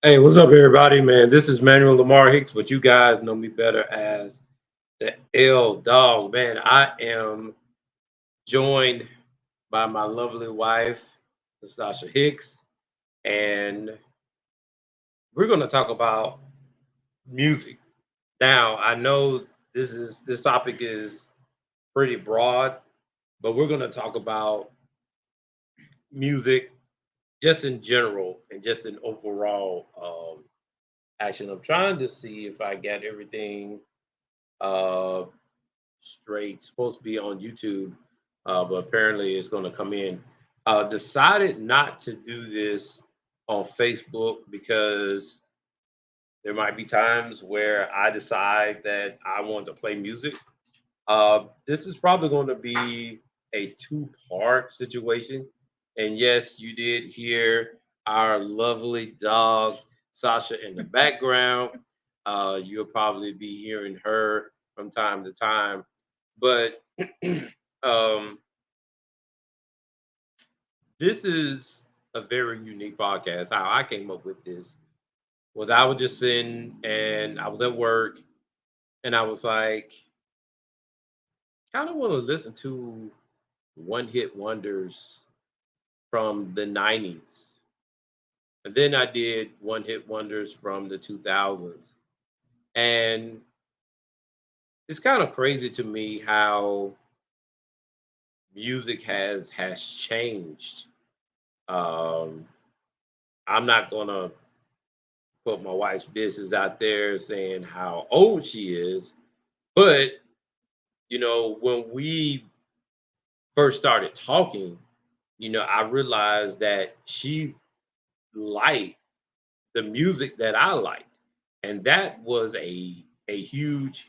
Hey, what's up, everybody? Man, this is Manuel Lamar Hicks, but you guys know me better as the L Dog. Man, I am joined by my lovely wife, Sasha Hicks, and we're going to talk about music. Now, I know this topic is pretty broad, but we're going to talk about music just in general and just in overall action. I'm trying to see if I got everything uh straight. Supposed to be on YouTube, but apparently it's going to come in. Decided not to do this on Facebook because there might be times where I decide that I want to play music. This is probably going to be a two-part situation. And yes, you did hear our lovely dog, Sasha, in the background. You'll probably be hearing her from time to time. But um, this is a very unique podcast. How I came up with this was I was just sitting and I was at work and I was like, kind of want to listen to one hit wonders from the 90s. And then I did one hit wonders from the 2000s. And it's kind of crazy to me how music has changed. Um, I'm not going to put my wife's business out there saying how old she is, but when we first started talking, I realized that she liked the music that I liked, and that was a huge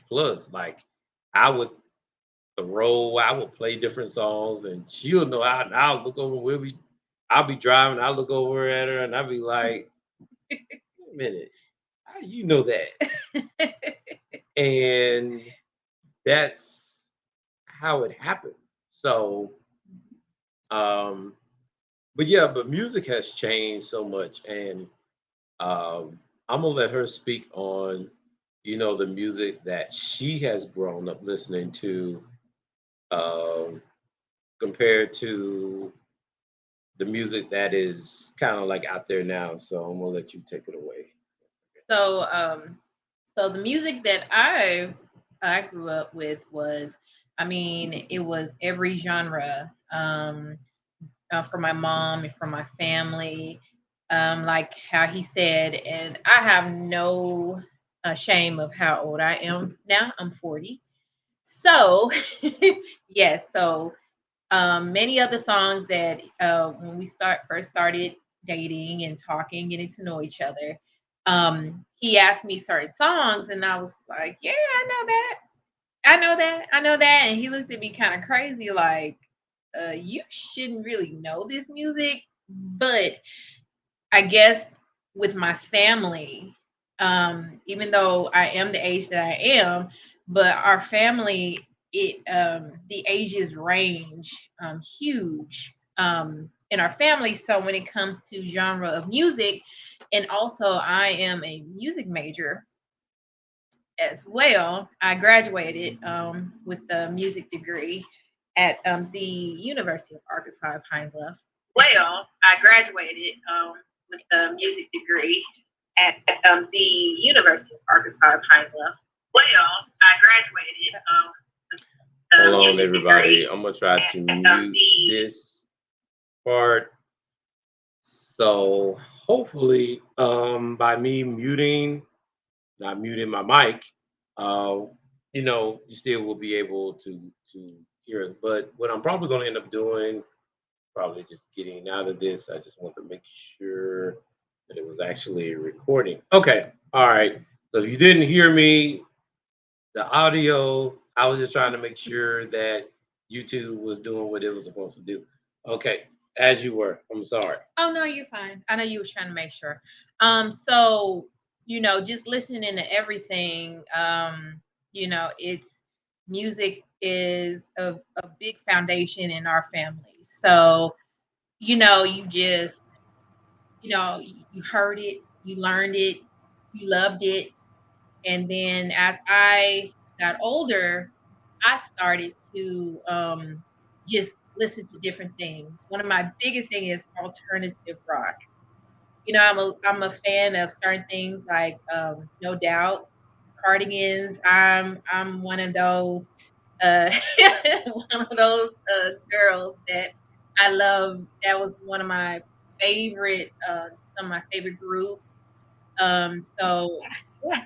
plus. Like I would I would play different songs, and she'll know. I'll look over. I'll be driving. I'll look over at her, and I'll be like, "Wait a minute, how do you know that?" And that's how it happened. So, um, but yeah, but music has changed so much, and I'm gonna let her speak on, the music that she has grown up listening to, um, compared to the music that is kind of like out there now. So I'm gonna let you take it away. So, so the music that I grew up with was, I mean, it was every genre. From my mom and from my family, like how he said, and I have no shame of how old I am now. I'm 40. So, yes, so many other songs that when we first started dating and talking, getting to know each other, he asked me certain songs, and I was like, "Yeah, I know that, I know that, I know that." And he looked at me kind of crazy, like, "You shouldn't really know this music," but I guess with my family, even though I am the age that I am, but our family, the ages range huge in our family. So when it comes to genre of music, and also I am a music major as well. I graduated with a music degree at the University of Arkansas Pine Bluff. Well, I graduated with a music degree at the University of Arkansas Pine Bluff. Well, I graduated with Hold the on, music everybody. degree I'm gonna try at to mute the this part. So hopefully, by me muting, not muting my mic, uh, you still will be able to hear us. But what I'm probably going to end up doing, probably just getting out of this. I just want to make sure that it was actually recording. Okay, all right. So if you didn't hear me, the audio, I was just trying to make sure that YouTube was doing what it was supposed to do. Okay, as you were. I'm sorry. Oh no, you're fine. I know you was trying to make sure. So just listening to everything. It's music is a big foundation in our family. So you just you heard it. you learned it, you loved it. And then as I got older, I started to just listen to different things. One of my biggest thing is alternative rock. You know, I'm a fan of certain things like No Doubt, Cardigans. I'm one of those uh one of those girls that I love. That was one of my favorite some of my favorite groups. So yeah.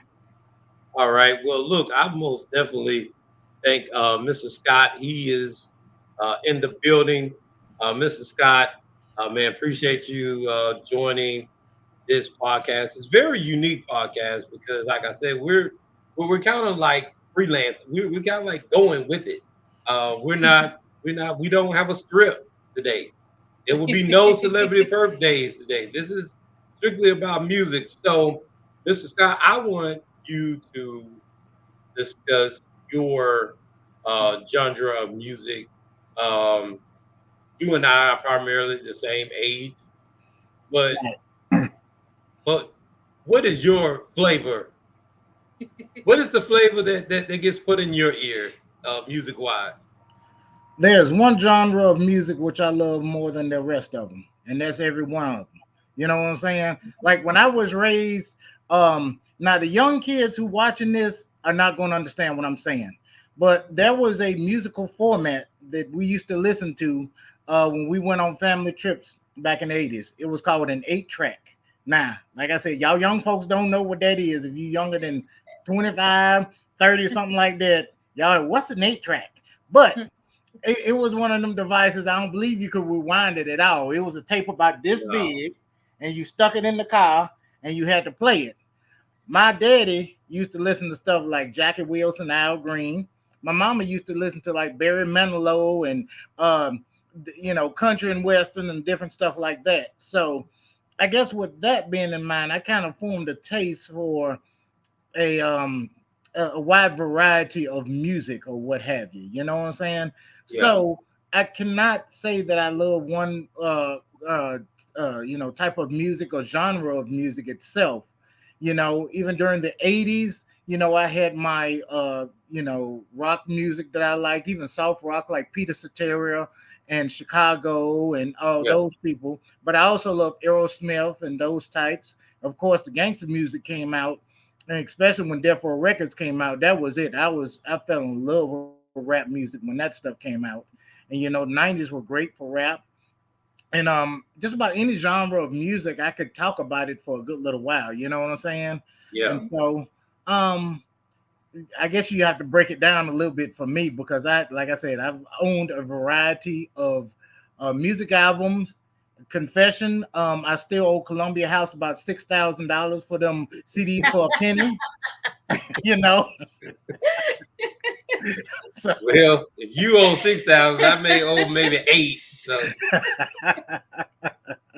All right. Well, look, I most definitely thank Mr. Scott. He is in the building. Mr. Scott, man, appreciate you joining this podcast. It's a very unique podcast because, like I said, we're kind of like freelance. We're kind of like going with it. We don't have a script today. There will be no celebrity birthdays today. This is strictly about music. So, Mr. Scott, I want you to discuss your genre of music. Um, you and I are primarily the same age, but but what is your flavor? What is the flavor that gets put in your ear, music wise? There's one genre of music which I love more than the rest of them, and that's every one of them. You know what I'm saying? Like when I was raised, now the young kids who watching this are not going to understand what I'm saying, but there was a musical format that we used to listen to when we went on family trips back in the 80s. It was called an 8 track. Now, like I said, y'all young folks don't know what that is. If you younger than 25, 30, something like that, y'all, what's an 8 track? But it was one of them devices. I don't believe you could rewind it at all. It was a tape about this No. big, and you stuck it in the car, and you had to play it. My daddy used to listen to stuff like Jackie Wilson, Al Green. My mama used to listen to like Barry Manilow and country and western and different stuff like that. So I guess with that being in mind, I kind of formed a taste for a um a wide variety of music or what have you. You know what I'm saying? Yeah, So I cannot say that I love one type of music or genre of music itself. Even during the 80s, I had my rock music that I liked, even soft rock like Peter Cetera and Chicago and all yeah, those people. But I also love Aerosmith and those types. Of course, the gangster music came out, and especially when Death Row Records came out, that was it. I fell in love with rap music when that stuff came out. And the 90s were great for rap. And just about any genre of music, I could talk about it for a good little while. You know what I'm saying? yeah, And so, um, I guess you have to break it down a little bit for me because like I said, I've owned a variety of music albums. Confession, I still owe Columbia House about $6,000 for them CDs for a penny. You know, so well, if you owe 6,000, I may owe maybe eight. So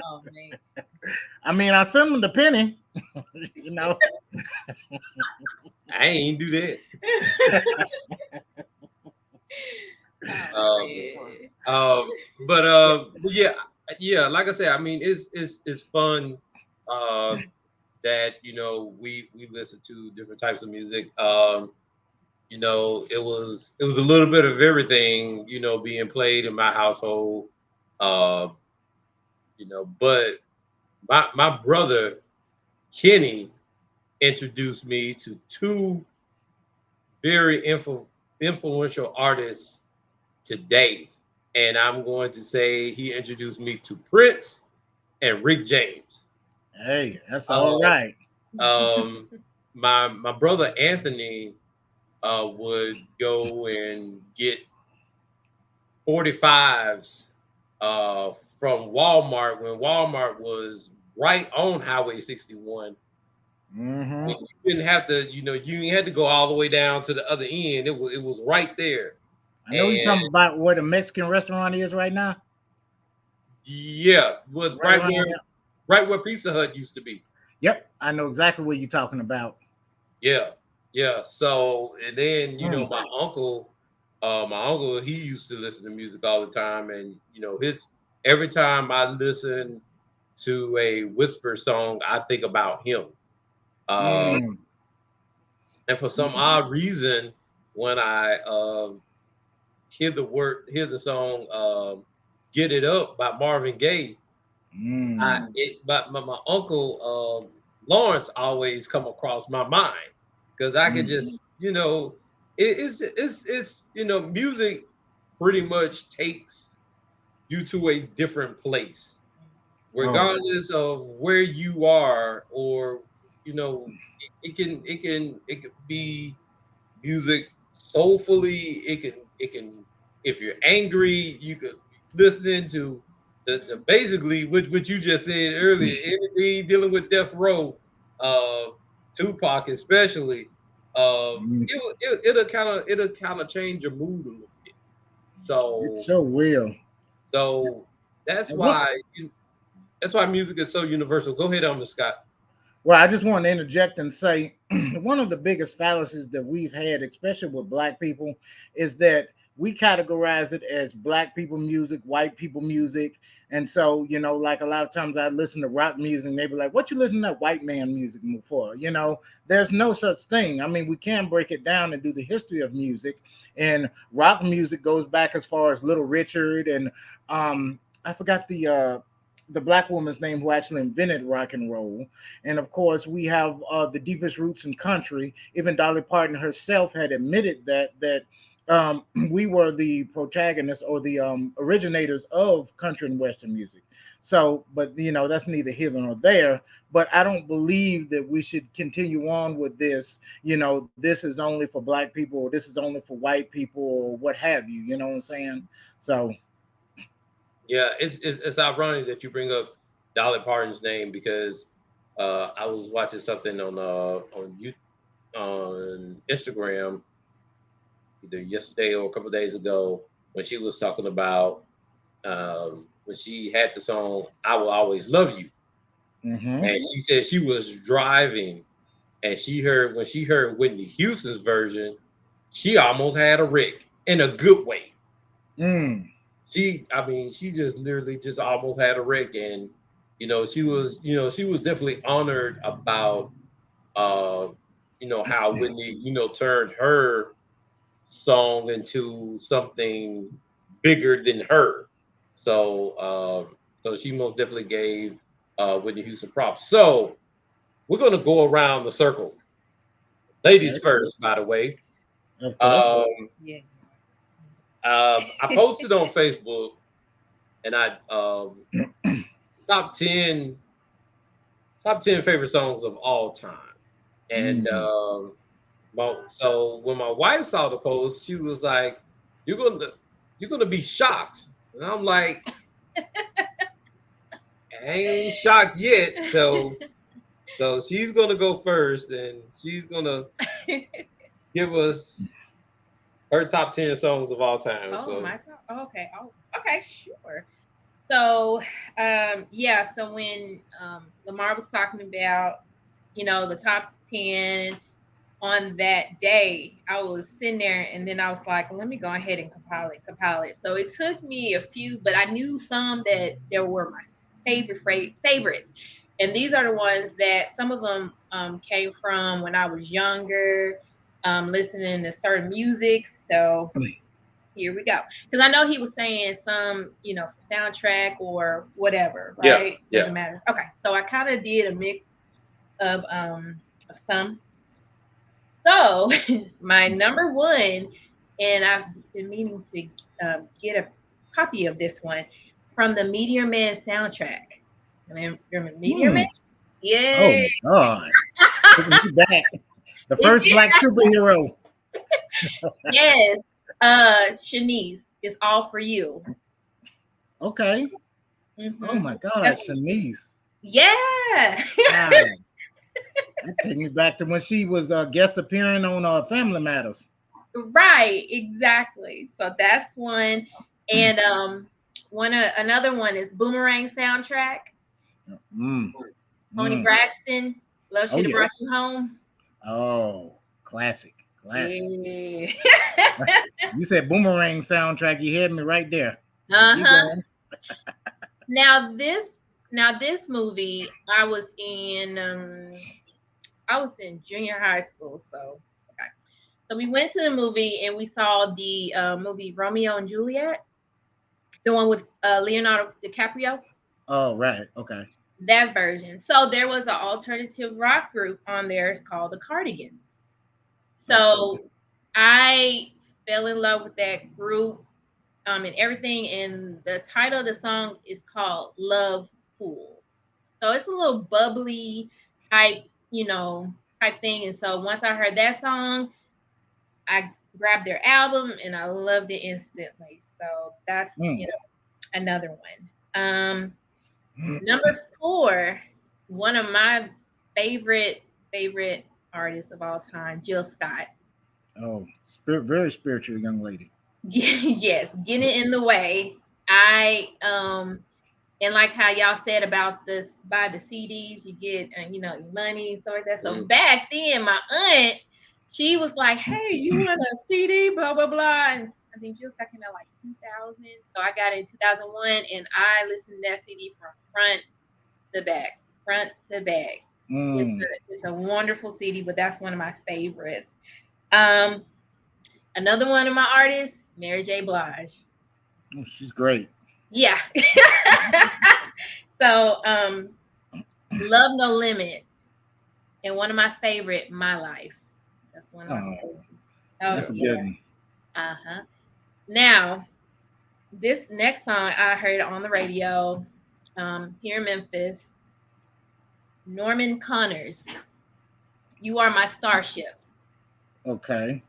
Oh man. I mean, I sent them the penny. you know, I ain't do that. Oh Um, man. but yeah, yeah. Like I said, I mean, it's fun that we listen to different types of music. It was a little bit of everything, being played in my household. Uh, but my brother Kenny introduced me to two very influential artists today. And I'm going to say he introduced me to Prince and Rick James. hey, that's all Uh, right. um, my brother Anthony would go and get 45s from Walmart when Walmart was right on Highway 61. Hmm. When you didn't have to, you had to go all the way down to the other end. It was right there. I know you're And talking about where the Mexican restaurant is right now, yeah, was right around there. right where Pizza Hut used to be. Yep, I know exactly what you're talking about. Yeah, yeah. So and then Mm. my uncle, he used to listen to music all the time, and his every time I listen to a whisper song, I think about him. Uh, Mm. and for some odd reason, when I hear the song "Get It Up" by Marvin Gaye, Mm. but my uncle Lawrence always come across my mind because I could Mm. just it's music pretty much takes you to a different place Oh, regardless of where you are, or it can be music soulfully. It can if you're angry, you could listening to basically what you just said earlier, anything dealing with death row, uh, Tupac especially. mm. It'll kind of change your mood a little bit. It So sure will. so that's And what? why that's why music is so universal. Go ahead, Scott. Well, I just want to interject and say one of the biggest fallacies that we've had, especially with black people, is that we categorize it as black people music, white people music. And so, like a lot of times I listen to rock music and they be like, what you listen to that white man music for? There's no such thing. I mean, we can break it down and do the history of music. And rock music goes back as far as Little Richard and I forgot the black woman's name who actually invented rock and roll. And of course, we have the deepest roots in country. Even Dolly Parton herself had admitted that we were the protagonists or the originators of country and western music. So, but that's neither here nor there. But I don't believe that we should continue on with this. This is only for black people, or this is only for white people, or what have you. You know what I'm saying? So, Yeah, it's ironic that you bring up Dolly Parton's name because I was watching something on Instagram either yesterday or a couple of days ago when she was talking about when she had the song "I Will Always Love You," mm-hmm. and she said she was driving and when she heard Whitney Houston's version, she almost had a wreck in a good way. Mm. I mean, she just literally just almost had a wreck, and she was definitely honored about uh, how Whitney, turned her song into something bigger than her. So she most definitely gave Whitney Houston props. So we're gonna go around the circle. Ladies Okay. first, by the way. Of course. Um, Yeah. I posted on Facebook, and I top 10 top 10 favorite songs of all time. And Mm. so when my wife saw the post, she was like, "You're gonna you're gonna be shocked," and I'm like, "I ain't shocked yet." So she's gonna go first, and she's gonna give us her top 10 songs of all time. Oh, So my top. Oh, okay. Oh, okay. Sure. So, yeah. So when Lamar was talking about, the top 10 on that day, I was sitting there and then I was like, let me go ahead and compile it. So it took me a few, but I knew some that there were my favorites. And these are the ones that some of them came from when I was younger, listening to certain music. So here we go. Because I know he was saying some, for soundtrack or whatever, yeah, right? yeah. Doesn't matter. Okay, so I kind of did a mix of some. So my number one, and I've been meaning to get a copy of this one from the Meteor Man soundtrack. Remember Meteor Man? Hmm. Oh Yay! my God. Taking me back. The It first did. black superhero. Yes. Shanice, it's all for you. Okay. Oh Hmm. my God, That's Shanice. yeah. Wow. That take me back to when she was guest appearing on Family Matters. Right, exactly. So that's one. And another one is Boomerang soundtrack. Mm. Tony Mm. Braxton, Love Oh Should Have yeah. Brought You Home. Oh, classic. Classic. Yeah. You said Boomerang soundtrack. You had me right there. Keep Uh-huh. going. Now this now this movie, I was in junior high school, so okay. So we went to the movie and we saw the movie Romeo and Juliet, the one with Leonardo DiCaprio. Oh, right. Okay. That version. So there was an alternative rock group on there. It's called the Cardigans. Okay. So I fell in love with that group and everything. And the title of the song is called Love Fool. So it's a little bubbly type, type thing. And so once I heard that song, I grabbed their album and I loved it instantly. So that's, Mm. another one. Number four, one of my favorite artists of all time, Jill Scott. Oh, very spiritual young lady. Yes, getting in the way. I and like how y'all said about this, buy the CDs, you get your money and stuff like that. So back then, my aunt, she was like, "Hey, you want a CD?" Blah blah blah. And I think Jill Scott came out like 2000, so I got it in 2001, and I listened to that CD from to back, front to back. Mm. It's a wonderful CD, but that's one of my favorites. Um, Another one of my artists, Mary J. Blige. Oh, she's great. Yeah. So, Love No Limit, and one of my favorite, My Life. That's one of my Oh, favorite. Oh that's a yeah. good one. Uh-huh. Now, this next song I heard on the radio, here in Memphis, Norman Connors. You Are My Starship. Okay.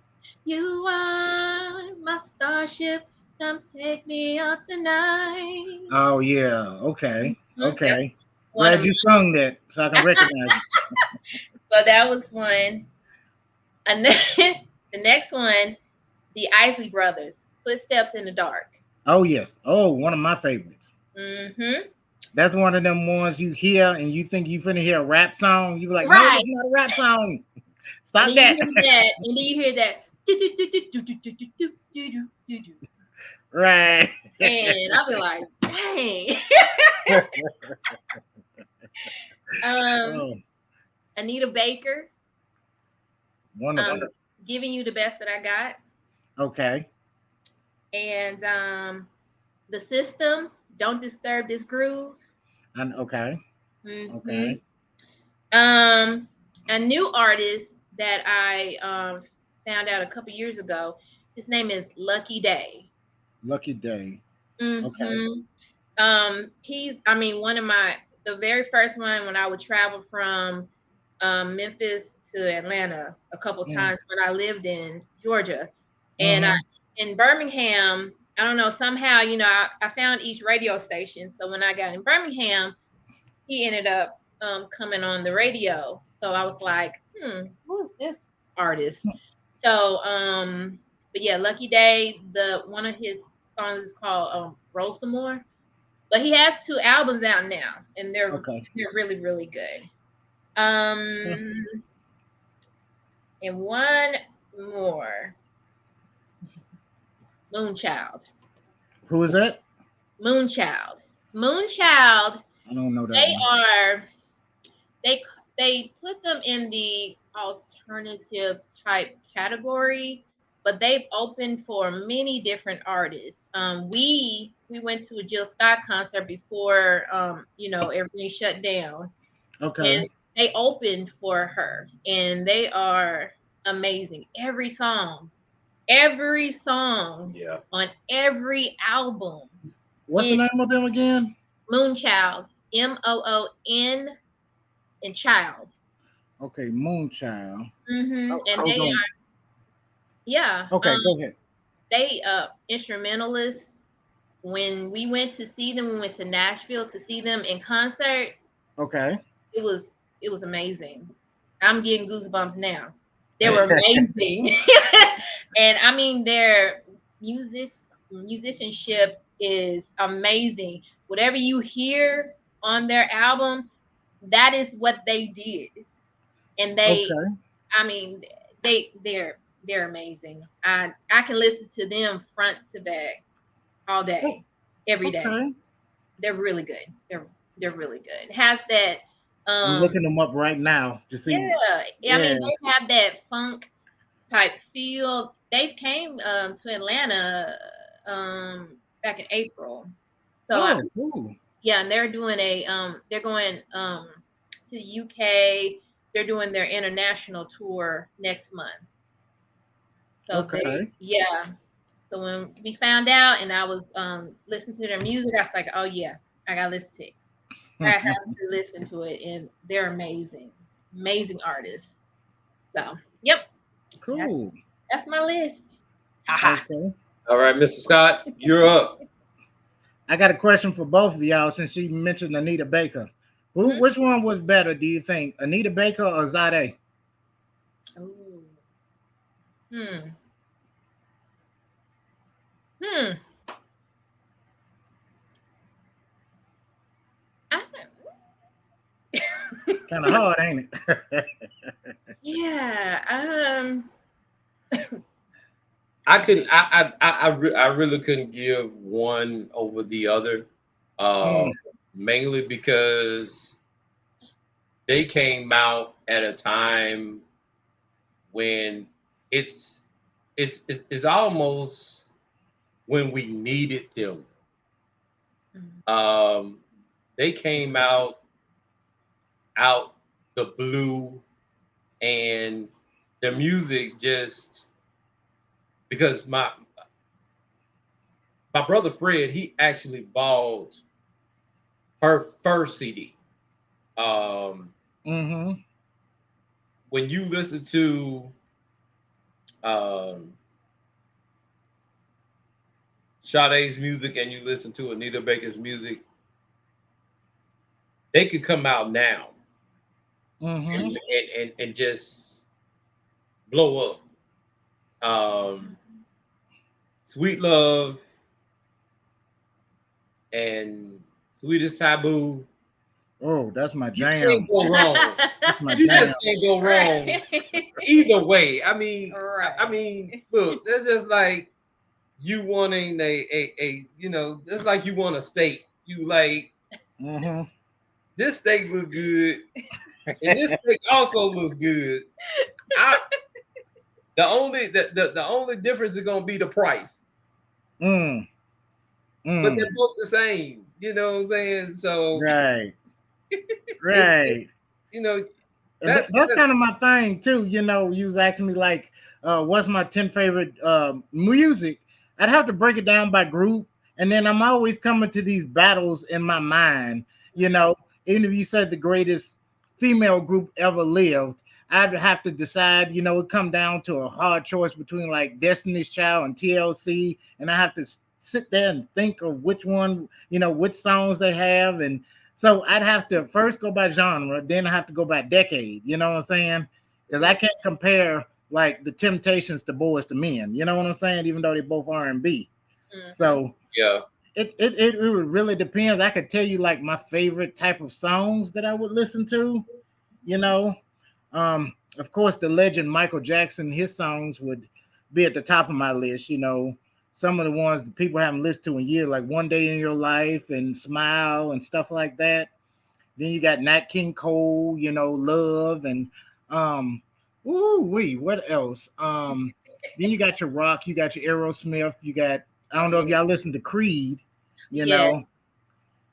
You are my starship. Come take me out tonight. Oh yeah. Okay. That's Okay. one of Glad my, you sung that so I can recognize it. so that was one. And then the next one, the Isley Brothers, Footsteps in the Dark. Oh yes. Oh, one of my favorites. Mm-hmm. That's one of them ones you hear and you think you finna hear a rap song. You be like, no, Right. that's not a rap song. And Stop then you that. hear that, and then you hear that. Do, do, do, do, do, do, do, do, do, do, do, do. Right. And I'll be like, dang. um, Oh, Anita Baker, wonderful. um, Giving You the Best That I Got. Okay. And The System, Don't Disturb This Groove. And okay. Hmm. Okay. A new artist that I found out a couple years ago. His name is Lucky Day. Lucky Day. Okay. Hmm. He's, one of the very first one when I would travel from Memphis to Atlanta a couple Mm. times when I lived in Georgia, and Mm-hmm. in Birmingham. I don't know, somehow, I found each radio station. So when I got in Birmingham, he ended up coming on the radio. So I was like, who is this artist? So, but yeah, Lucky Day, the one of his songs is called Roll Some More. But he has two albums out now, and Okay. they're really, really good. Huh. Um, and one more, Moonchild. Who is that? Moonchild. Moonchild. I don't know that They one. are they they put them in the alternative type category, but they've opened for many different artists. We went to a Jill Scott concert before everything shut down, Okay. and they opened for her, and they are amazing. Every song Yeah. on every album. What's the It name of them again? Moonchild, Moon and Child. Okay, Moonchild. And Hold they on. are, yeah, Okay, go ahead. they instrumentalists. When we went to see them, we went to Nashville to see them in concert. Okay. It was amazing. I'm getting goosebumps now. They were amazing. And their musicianship is amazing. Whatever you hear on their album, that is what they did. And Okay. I mean, they're amazing. I can listen to them front to back all Oh, day, every day. okay. They're really good. They're They're really good. It has that I'm um looking them up right now to see. yeah, I Yeah. mean they have that funk type feel. They've came to Atlanta back in April. So I, Oh, cool. yeah, and they're doing a they're going to the UK. They're doing their international tour next month. So they Okay. yeah. So when we found out and I was listening to their music, I was like, oh yeah, I gotta listen to it. I have to listen to it, and they're amazing, amazing artists. So yep, that's Cool. that's my list. Haha. Okay. All right, Mr. Scott, you're up. I got a question for both of y'all since you mentioned Anita Baker. Mhm. Which one was better, do you think? Anita Baker or Sade? Ooh. Hmm. Hmm. I, Kind of hard, ain't it? yeah. I couldn't. I really couldn't give one over the other, uh, Mm, mainly because they came out at a time when it's it's almost when we needed them. Mm, Um, they came out the blue, and the music just because my brother Fred, he actually bought her first CD. Um, mm-hmm. when you listen to um, Sade's music and you listen to Anita Baker's music, they could come out now Mm-hmm. and just blow up. Um, mhm. Sweet Love and Sweetest Taboo, Oh, that's my you can't jam. go wrong. That's my You jam. just can't go wrong Right. either way. I mean, I Right. mean, look, that's just like you wanting just like you want a steak. You like Mm-hmm. this steak look good, and this steak also looks good. I the only difference is gonna be the price, Mm, but they're mm. both the same. You know what I'm saying? So Right. it Right. you know And that's that's kind of my thing too. You was asking me like, what's my 10 favorite music? I'd have to break it down by group, and then I'm always coming to these battles in my mind. You Mhm. know, even if you said the greatest female group ever lived, I'd have to decide. It come down to a hard choice between like Destiny's Child and TLC, and I have to sit there and think of which one, which songs they have, and so I'd have to first go by genre, then I have to go by decade. You know what I'm saying? Because I Mhm. can't compare like the Temptations to Boys to Men. You know what I'm saying? Even though they both R&B. Mhm. So yeah. it really depends. I could tell you like my favorite type of songs that I would listen to. You know, of course the legend Michael Jackson, his songs would be at the top of my list. Some of the ones that people haven't listened to in years, like One Day in Your Life and Smile and stuff like that. Then you got Nat King Cole, Love and um ooh wee, what else? Then you got your rock, you got your Aerosmith, you got I Oh don't know if yeah. y'all listen to Creed, you Yes. know.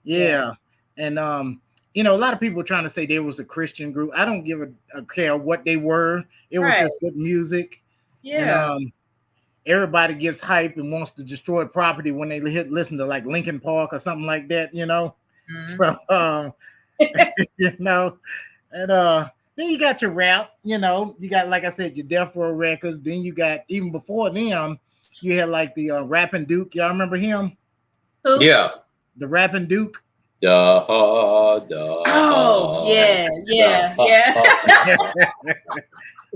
Yeah. Yes. And a lot of people trying to say they was a Christian group. I don't give a care what they were. It was Right. just good music. And Yeah. everybody gets hype and wants to destroy property when they listen to like Linkin Park or something like that. Mhm. So you know, and then you got your rap, you got like I said, your Death Row records. Then you got even before them, you had like the Rapping Duke. Y'all remember him? Who? Yeah. The Rapping Duke. Oh yeah. Yeah. Da, Yeah.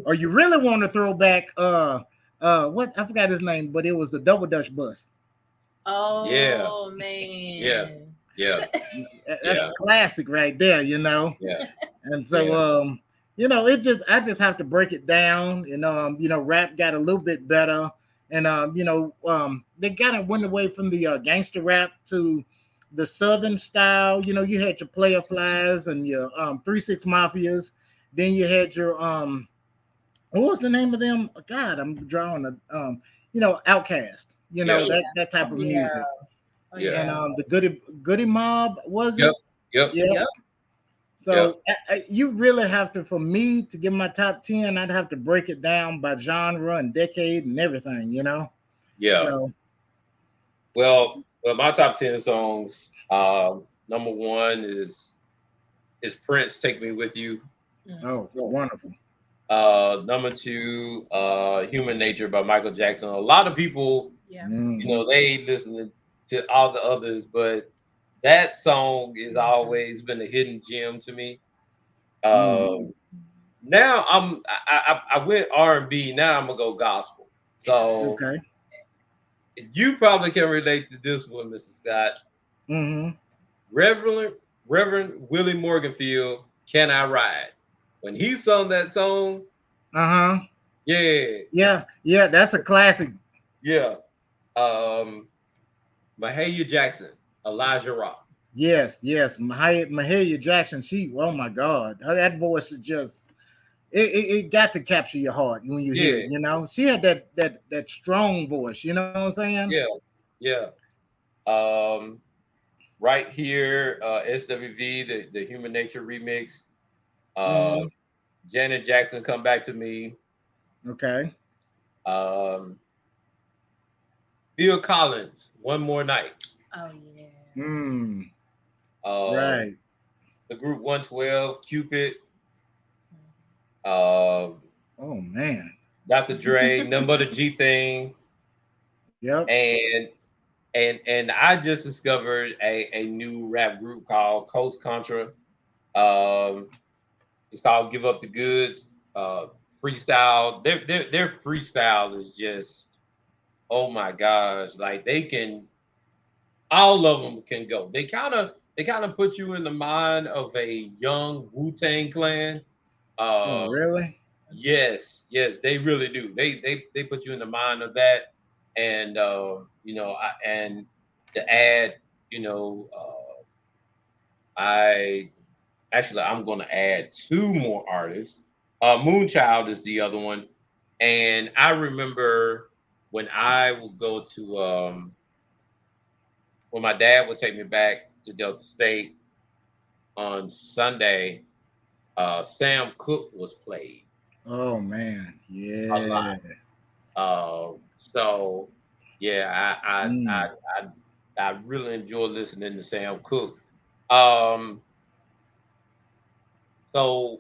Or you really want to throw back what I forgot his name, but it was the Double Dutch Bus. yeah, Oh yeah, man. yeah, That's yeah, classic right there. yeah, And so yeah. it just I just have to break it down. And rap got a little bit better. And they kind of went away from the gangster rap to the Southern style. You know, you had your Player Flies and your 3 6 Mafias. Then you had your what was the name of them? God, I'm drawing a Outcast. You know, Yeah. Yeah. that type Oh of yeah. music. Oh Yeah. And yeah. the Goody Mob, was Yep. it? Yep. Yeah. Yep. Yep. So you really have to, for me to give my top 10, I'd have to break it down by genre and decade and everything, you know? Yeah. So, Well, my top 10 songs. Number one is Prince. Take Me With You. Mm. oh, wonderful. Number two, Human Nature by Michael Jackson. A lot of people, Yeah. Hmm. they listen to all the others, but that song is always been a hidden gem to me. Mm. Um, now I went R&B. Now I'm gonna go gospel. So Okay. you probably can relate to this one, Mrs. Scott. Hmm. Reverend Reverend Willie Morganfield, "Can I Ride?" When he sung that song, Uh-huh. yeah, Yeah. Yeah. That's a classic. yeah. Um, Mahalia Jackson, Elijah Rock. Yes. Yes. Mahalia Jackson, oh my God. That voice is just, it got to capture your heart when you hear Yeah, it, you know? She had that strong voice, you know what I'm saying? yeah, yeah. Um, right here, SWV, the Human Nature remix. Uh, Hmm. Janet Jackson, "Come Back to Me." Okay. Um, Phil Collins, "One More Night." Oh yeah. Mm. Um, Right. the group 112, Cupid. Mhm. Um, Oh man. Dr. Dre, "None But a G Thing," Yep. and I just discovered a new rap group called Coast Contra. Um, it's called "Give Up the Goods." Freestyle. Their freestyle is just, oh my gosh! Like they can, all of them can go. They kind of put you in the mind of a young Wu Tang Clan. Oh Um, really? Yes, yes, they really do. They put you in the mind of that, and and to add, you know, I I'm going to add two more artists. Moonchild is the other one, and I remember when I would go to when my dad would take me back to Delta State on Sunday. Sam Cooke was played Oh man. a lot. Yeah. So yeah, Mm. I really enjoy listening to Sam Cooke. Um, so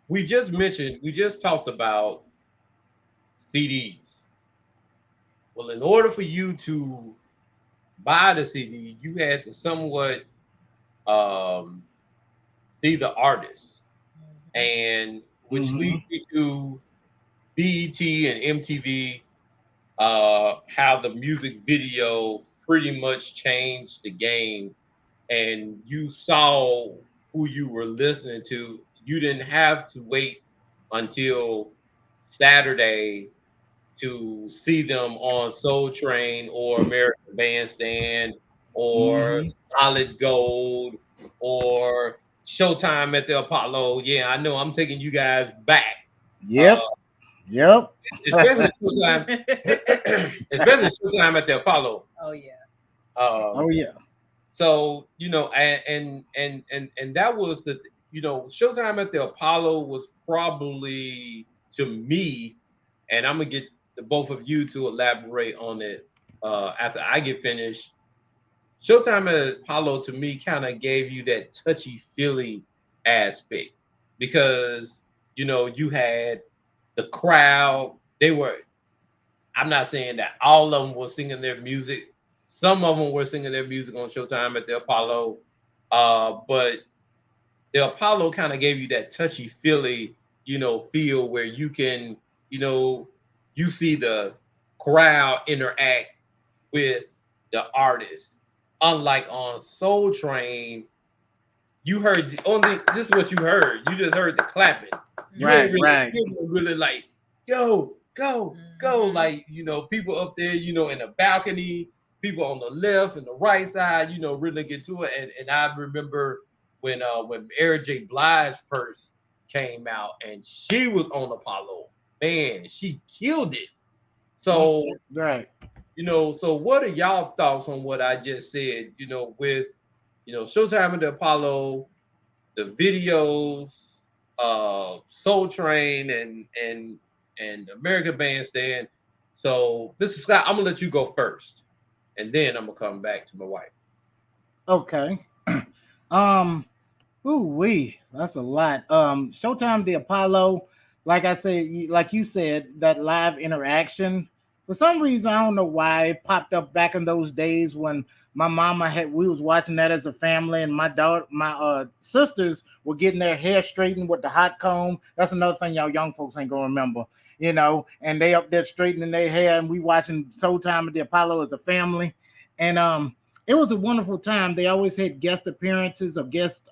we just talked about CDs. Well, in order for you to buy the CD, you had to somewhat um, see the artist, Mhm. and which leads Hmm. me to BET and MTV. How the music video pretty much changed the game, and you saw who you were listening to. You didn't have to wait until Saturday to see them on Soul Train or American Bandstand or Hmm. Solid Gold or Showtime at the Apollo. Yeah, I know I'm taking you guys back. Uh, Yep. Yep. especially Showtime, especially Showtime at the Apollo. Oh yeah. Oh Um, yeah. so and that was Showtime at the Apollo was probably, to me, and I'm gonna get the both of you to elaborate on it after I get finished. Showtime at Apollo to me kind of gave you that touchy feely aspect because you had the crowd. They were. I'm not saying that all of them were singing their music. Some of them were singing their music on Showtime at the Apollo, but the Apollo kind of gave you that touchy feely, feel where you can, you know, you see the crowd interact with the artist. Unlike on Soul Train, you heard only this is what you heard. You just heard the clapping. You Mhm. Right. ain't really Right. you ain't really like, go, go, go. Mhm. Like, people up there, in the balcony, people on the left and the right side, really get to it. And I remember when Mary J. Blige first came out and she was on Apollo, man, she killed it. So, Right. so what are y'all thoughts on what I just said? With Showtime and the Apollo, the videos, Soul Train, and American Bandstand. So, Mr. Scott, I'm gonna let you go first, and then I'm gonna come back to my wife. Okay. um. Ooh wee, that's a lot. Showtime the Apollo, like I said, like you said, that live interaction. For some reason, I don't know why it popped up back in those days when my mama had. We was watching that as a family, and my sisters were getting their hair straightened with the hot comb. That's another thing y'all young folks ain't gonna remember, And they up there straightening their hair, and we watching Showtime at the Apollo as a family, and it was a wonderful time. They always had guest appearances or guest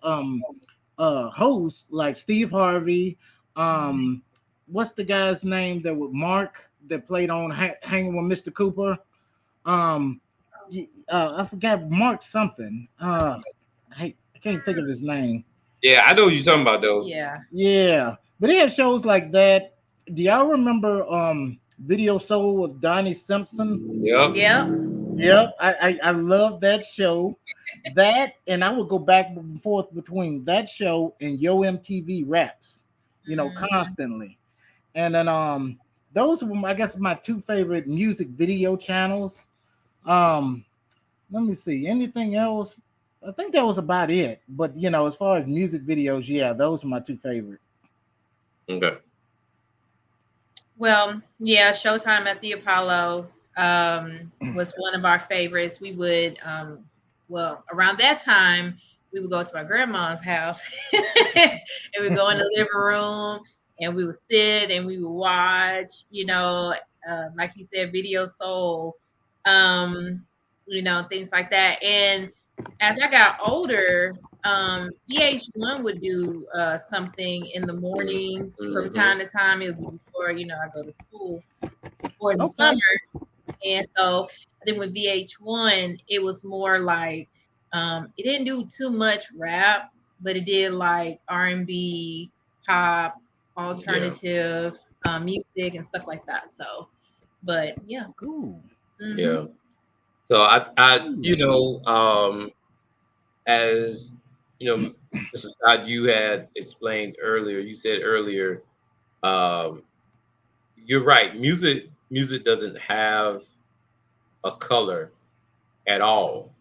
hosts like Steve Harvey. What's the guy's name that was Mark that played on Hanging with Mr. Cooper? Um, I forgot Mark something. I can't think of his name. Yeah, I know what you're talking about though. Yeah. Yeah, but he had shows like that. Do y'all remember Video Soul with Donnie Simpson? Yep. Yep. Yep, I love that show. That and I would go back and forth between that show and Yo MTV Raps, Mhm. constantly. And then those were I guess my two favorite music video channels. Um, let me see. Anything else? I think that was about it. But as far as music videos, yeah, those are my two favorite. Okay. Well, yeah, Showtime at the Apollo was one of our favorites. We would, well, around that time, we would go to my grandma's house and we'd go in the living room and we would sit and we would watch, like you said, Video Soul, things like that. And as I got older, VH1 would do something in the mornings from Mm-hmm. time to time. It would be before, I go to school or in the summer. Okay. And so I think with VH1, it was more like it didn't do too much rap, but it did like R&B, pop, Yeah. alternative music and stuff like that. So, but yeah. Cool. Hmm. Yeah. So I, Cool. as Mr. Scott, you had explained earlier. You said earlier, um, you're right. Music doesn't have a color at all.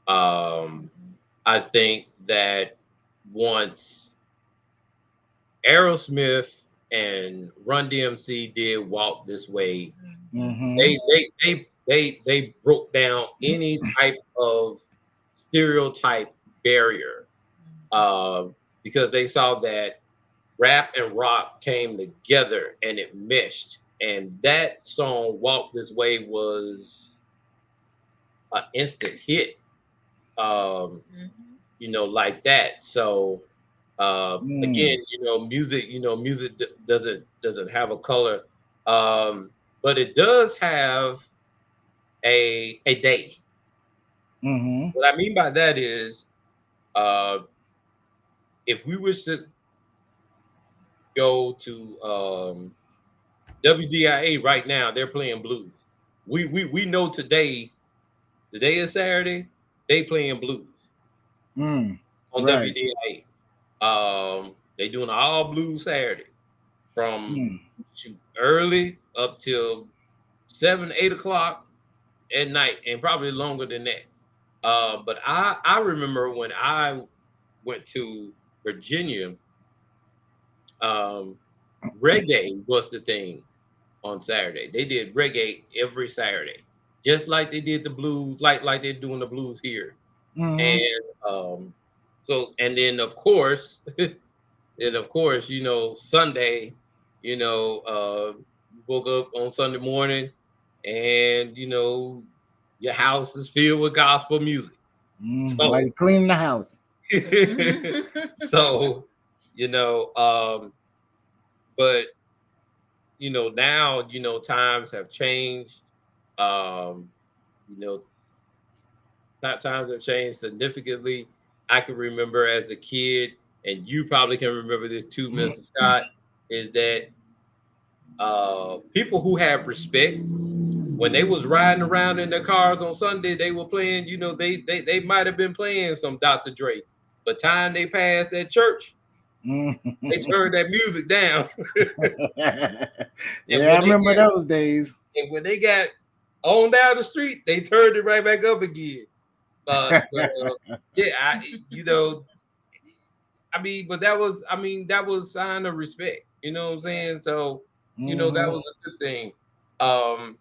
Um, I think that once Aerosmith and Run DMC did Walk This Way, Mm-hmm. they broke down any type of stereotype barrier, uh, because they saw that rap and rock came together and it meshed. And that song "Walk This Way" was an instant hit, um, Hmm. like that. So again, Mm. music doesn't have a color, um, but it does have a day. Mm-hmm. What I mean by that is, uh, if we wish to go to WDIA right now, they're playing blues. We know today is Saturday, they playing blues Mm. on Right. WDIA. They doing all blues Saturday from Mm. early up till 7, 8 o'clock at night, and probably longer than that. But I remember when I went to Virginia, um, reggae was the thing on Saturday. They did reggae every Saturday, just like they did the blues, like they're doing the blues here. Mm-hmm. And and then of course, Sunday, you woke up on Sunday morning, and your house is filled with gospel music. Mm. While So, you cleaning the house. so you know, um, but now times have changed. Um, you know, times have changed significantly. I can remember as a kid, and you probably can remember this too, Mr. Scott, is that people who have respect when they was riding around in their cars on Sunday, they were playing, they might have been playing some Dr. Dre. But time they passed at church, they turned that music down. and Yeah, I when they remember got those days. and when they got on down the street, they turned it right back up again. Yeah, I mean, but that was sign of respect. You know what I'm saying? So, that Hmm. was a good thing. Um,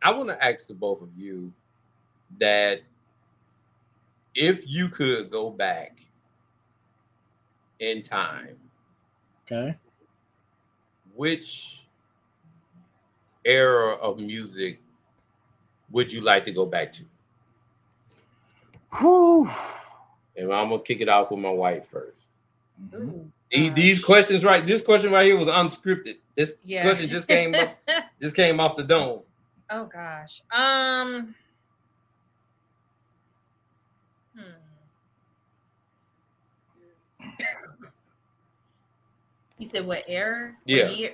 I want to ask the both of you that if you could go back in time, Okay. which era of music would you like to go back to? Whew. And I'm gonna kick it off with my wife first. Mhm. Ooh, These questions, right? This question right here was unscripted. This yeah. question just came off the dome. Oh gosh. Hmm. You said what era? What Yeah. year?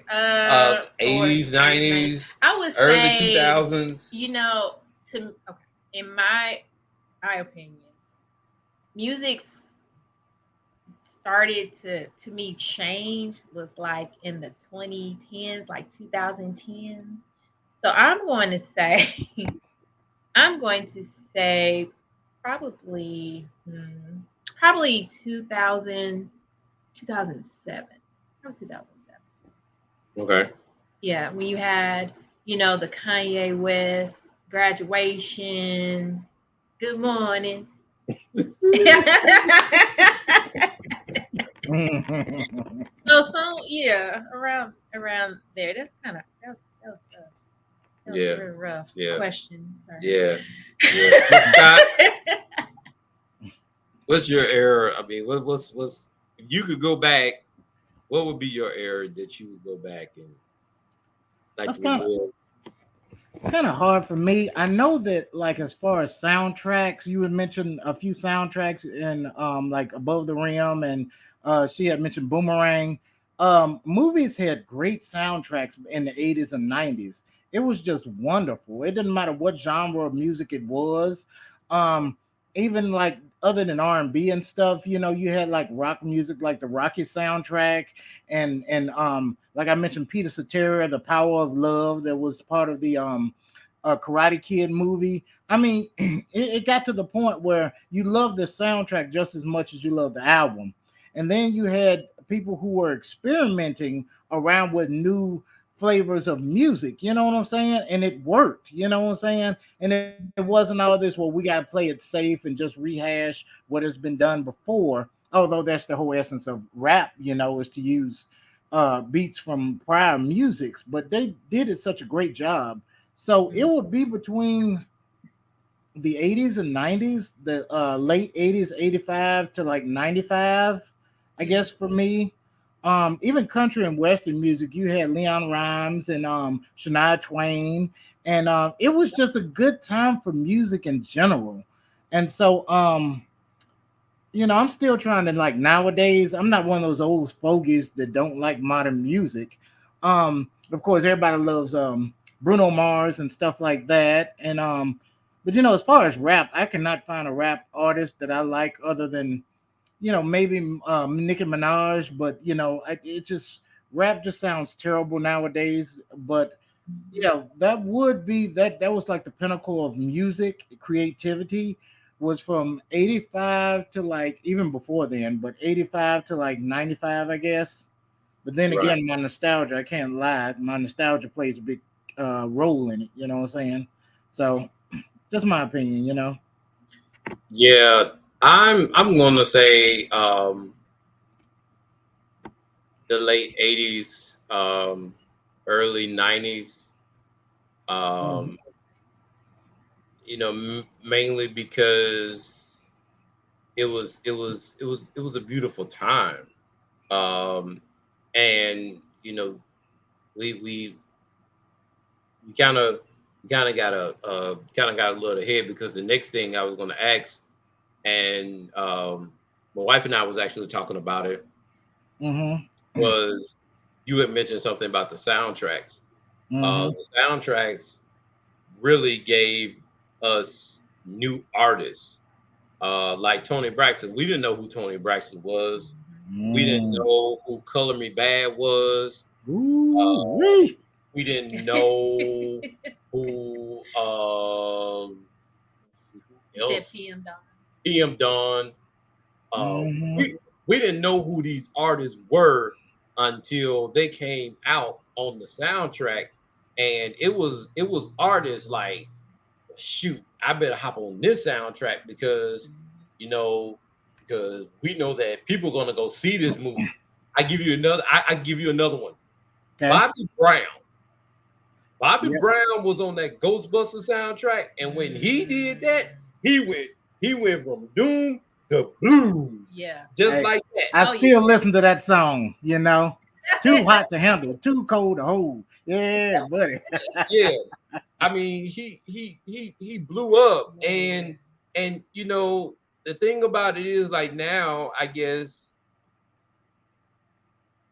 Or 80s, 80s, 90s. 90s, I would early say, 2000s. okay, in my opinion, music started to me change was like in the 2010s, like 2010. So I'm going to say probably probably 2007. Probably 2007. Okay. Yeah, when you had, the Kanye West graduation, good morning. Yeah, around there. That was rough. That was a Yeah. very rough Yeah. question. Sorry. Yeah. Yeah. Mr. Scott, what's your error? I mean, what's if you could go back, what would be your error that you would go back and like That's to kind of relive? kind of hard for me. I know that like as far as soundtracks, you had mentioned a few soundtracks in like Above the Rim, and she had mentioned Boomerang. Movies had great soundtracks in the 80s and 90s. It was just wonderful. It didn't matter what genre of music it was. Um, Even like other than R&B and stuff, you had like rock music, like the Rocky soundtrack, and like I mentioned, Peter Cetera, The Power of Love, that was part of the Karate Kid movie. I mean, it got to the point where you love the soundtrack just as much as you love the album. And then you had people who were experimenting around with new flavors of music, you know what I'm saying? And it worked, you know what I'm saying? And it wasn't all this, well, we got to play it safe and just rehash what has been done before. Although that's the whole essence of rap, is to use beats from prior musics, but they did it such a great job. So it Mm, would be between the 80s and 90s, the late 80s, 85 to like 95, I mm, guess for me. Even country and western music, you had Leon Rhymes and Shania Twain, and it was just a good time for music in general. And so I'm still trying to like nowadays. I'm not one of those old fogies that don't like modern music. Of course, everybody loves Bruno Mars and stuff like that. And but as far as rap, I cannot find a rap artist that I like other than maybe Nicki Minaj. But it just rap just sounds terrible nowadays. But mhm. yeah, that would be that was like the pinnacle of music creativity was from 85 to like even before then, but 85 to like 95, I guess. But then Right. again, my nostalgia, I can't lie, my nostalgia plays a big role in it, you know what I'm saying? So just my opinion. Yeah. I'm gonna say the late 80s, early 90s. Mhm. Um, mainly because it was a beautiful time. Um, and we kind of kind of got a little ahead because the next thing I was going to ask, and my wife and I was actually talking about it, Mm-hmm. was you had mentioned something about the soundtracks. Mm-hmm. The soundtracks really gave us new artists, like Tony Braxton. We didn't know who Tony Braxton was. We didn't Mm. know who Color Me Bad was. Ooh, Uh, wee. we didn't know who You who said else. PM Dawn. PM Dawn. Mm-hmm. We didn't know who these artists were until they came out on the soundtrack, and it was artists like, shoot, I better hop on this soundtrack because you know because we know that people are gonna go see this movie. I give you another one. Okay. Bobby Brown. Bobby Yep. Brown was on that Ghostbuster soundtrack, and when he did that, he went he went from doom to bloom, Yeah. just Hey, like that. I Oh yeah. still listen to that song, you know. Too hot to handle, too cold to hold. Yeah, buddy. Yeah, I mean, he blew up, and the thing about it is, like, now I guess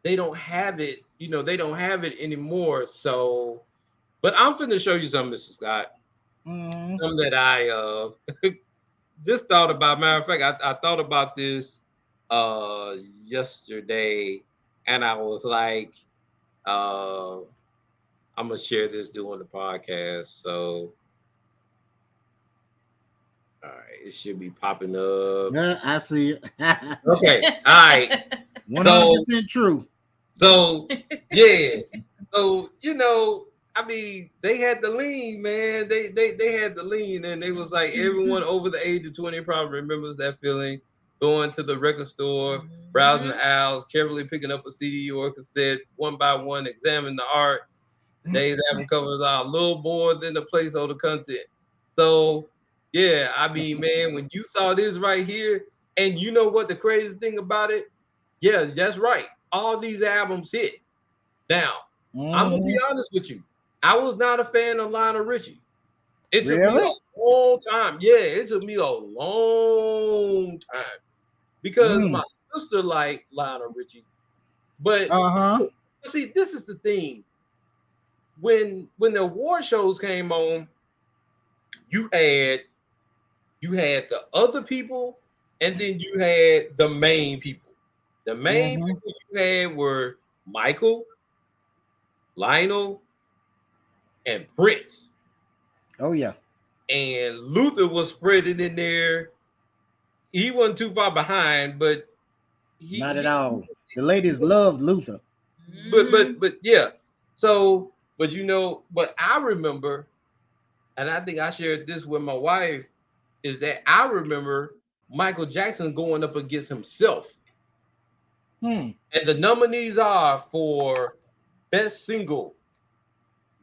they don't have it. They don't have it anymore. So, but I'm finna show you something, Mr. Scott. Mm, Something that I just thought about. Matter of fact, I thought about this yesterday, and I was like, uh, I'm gonna share this doing the podcast. So, all right, it should be popping up. yeah, I see it. Okay, all right. So 100% true. So yeah. So I mean, they had the lean, man. They had the lean, and they was like everyone over the age of 20 probably remembers that feeling. Going to the record store, browsing the aisles, carefully picking up a CD or cassette, one by one, examine the art. Today's album covers are a little more than the placeholder content. So yeah, I mean, man, when you saw this right here, and you know what the craziest thing about it? Yeah, that's right. All these albums hit. Now, I'm gonna be Mhm. honest with you. I was not a fan of Lionel Richie. It took me Really? a long time. Yeah, it took me a long time because Mm. my sister liked Lionel Richie. But Uh-huh. see, this is the thing. When the award shows came on, you had you had the other people, and then you had the main people. The main Mm-hmm. people you had were Michael, Lionel, and Prince. Oh yeah. And Luther was spreading in there. He wasn't too far behind, but he, Not at he all. The ladies loved Luther. but yeah. So, but I remember, and I think I shared this with my wife, is that I remember Michael Jackson going up against himself. Hmm. And the nominees are for best single,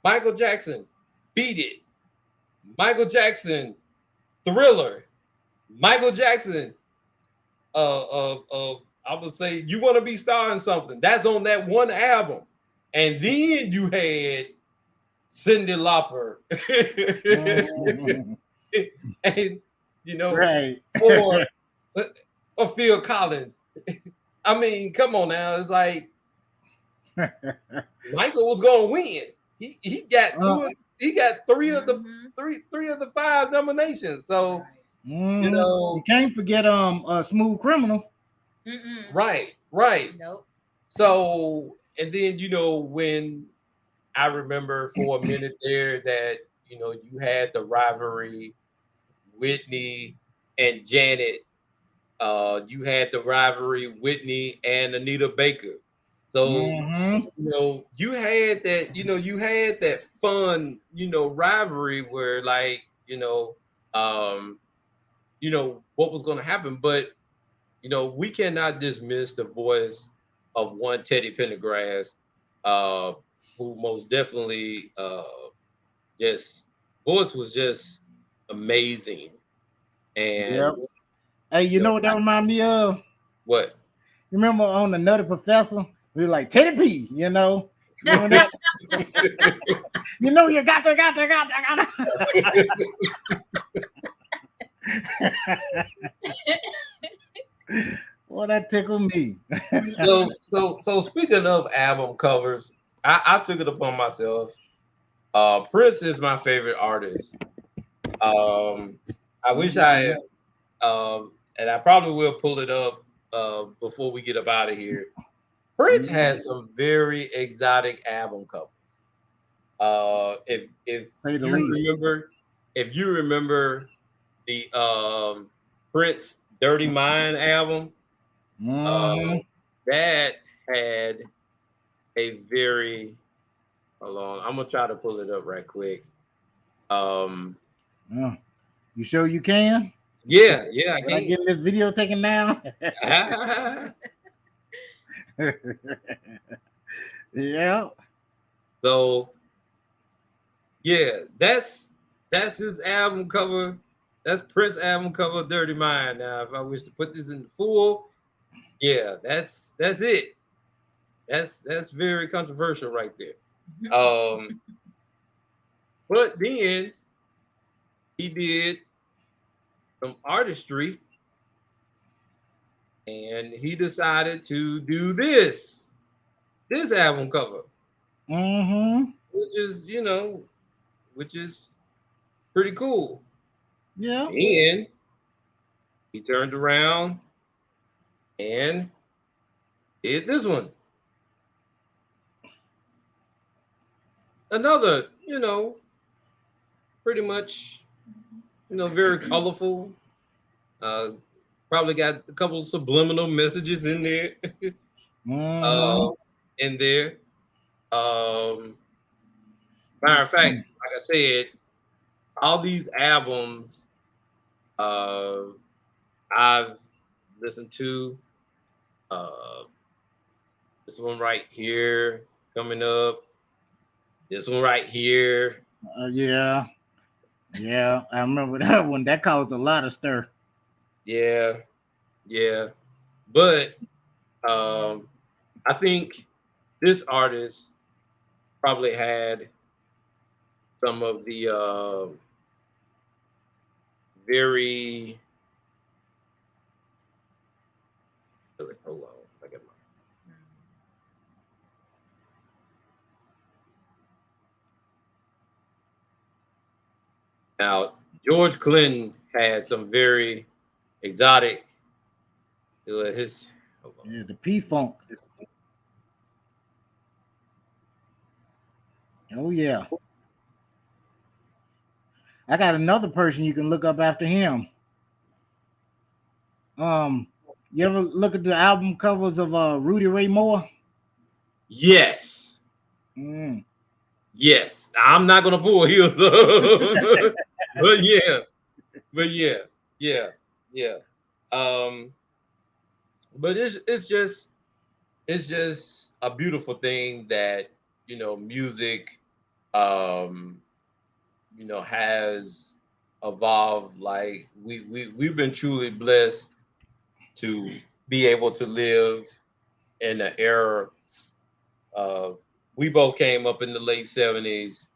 Michael Jackson, Beat It, Michael Jackson, Thriller, Michael Jackson, I would say You Want to Be Starring Something. That's on that one album. And then you had Cyndi Lauper. Mhm. And you know, Right. or or Phil Collins. I mean, come on now. It's like Michael was gonna win. He got uh, he got three of the five nominations. So, you You know, can't forget a Smooth Criminal. right, right. Nope. So, and then when I remember for a minute there that you had the rivalry, Whitney and Janet. You had the rivalry, Whitney and Anita Baker. So Mm-hmm. you had that fun, rivalry where, like, um, what was going to happen. But we cannot dismiss the voice of one Teddy Pendergrass, uh, who most definitely just voice was just amazing. And Yep. Hey, you you know know what that remind me of? what? You remember on the Nutty Professor? We were like Teddy P, you know? Doing that. You know you got to. Well, that tickled me. So speaking of album covers, I took it upon myself. Prince is my favorite artist. I wish I had, and I probably will pull it up before we get up out of here. Prince has some very exotic album covers. If Say the you least. remember, the Prince Dirty Mind album, Mm-hmm. uh, that had a very hold on, I'm gonna try to pull it up right quick. Um, Yeah. You sure you can? yeah, I When I get this video taken down. can. Yeah. So yeah, that's his album cover. That's Prince album cover, Dirty Mind. Now, if I wish to put this in the full, yeah, that's it. That's very controversial right there. Um, but then he did some artistry, and he decided to do this album cover, Mm-hmm. which is which is pretty cool. Yeah. Then he turned around and did this one. Another, pretty much, very colorful. Uh, Probably got a couple of subliminal messages in there. Mm-hmm. uh, in there. Um, Matter of fact, like I said, all these albums uh, I've listened to. Uh, this one right here coming up. This one right here. Yeah. Yeah. I remember that one. That caused a lot of stir. Yeah, yeah. But um, I think this artist probably had some of the very. Hold on, I got my. Now George Clinton had some very exotic. His. Hold on. Yeah, the P Funk. Oh yeah. I got another person you can look up after him. Um, you ever look at the album covers of Rudy Ray Moore? Yes, Mm. yes. I'm not gonna pull heels up, but yeah, but yeah, yeah, yeah. Um, but it's just a beautiful thing that music um has evolved. Like we've been truly blessed to be able to live in an era. We both came up in the late 70s,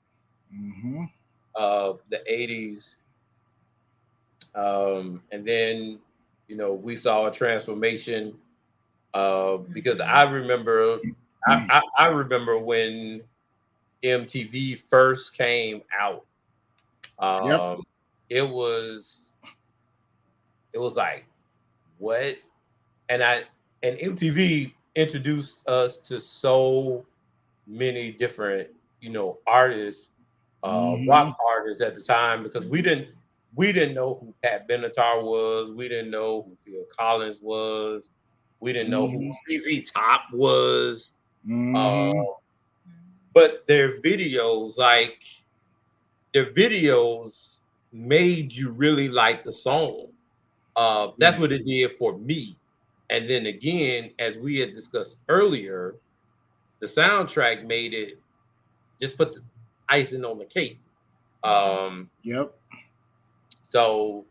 Mm-hmm. the 80s, and then we saw a transformation. Because I remember when MTV first came out. Yep. Um, it was like what, and MTV introduced us to so many different artists, Mm-hmm. rock artists at the time, because we didn't know who Pat Benatar was, we didn't know who Phil Collins was, we didn't know who Mm-hmm. CZ Top was. Uh, Mm-hmm. but their videos made you really like the song. That's Yeah. what it did for me. And then again, as we had discussed earlier, the soundtrack made it just put the icing on the cake. Um, Yep. so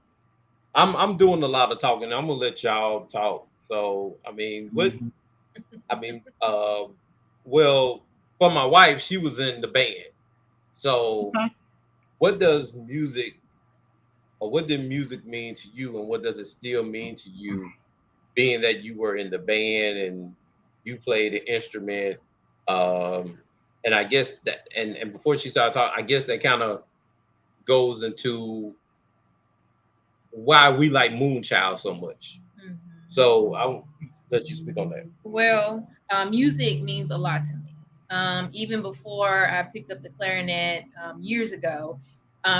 I'm doing a lot of talking. I'm gonna let y'all talk. So I mean, Mm-hmm. I mean, well, for my wife, she was in the band. So, Okay. what does music, or what did music mean to you, and what does it still mean to you, being that you were in the band and you played the instrument? Um, and I guess that, and before she started talking, I guess that kind of goes into why we like Moonchild so much. Mhm. So I'll let you speak on that. Well, music means a lot to me. Even before I picked up the clarinet years ago,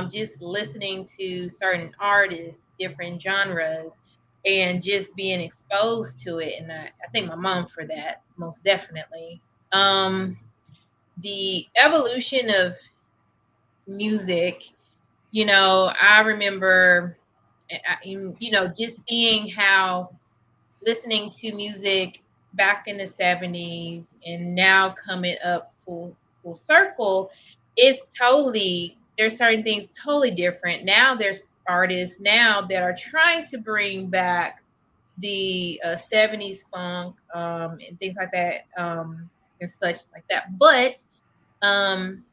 just listening to certain artists, different genres, and just being exposed to it. And I thank my mom for that, most definitely. Um, the evolution of music, I remember, just seeing how listening to music back in the 70s and now coming up full circle, it's totally, there's certain things totally different. Now there's artists now that are trying to bring back the 70s funk, and things like that, and such like that. But um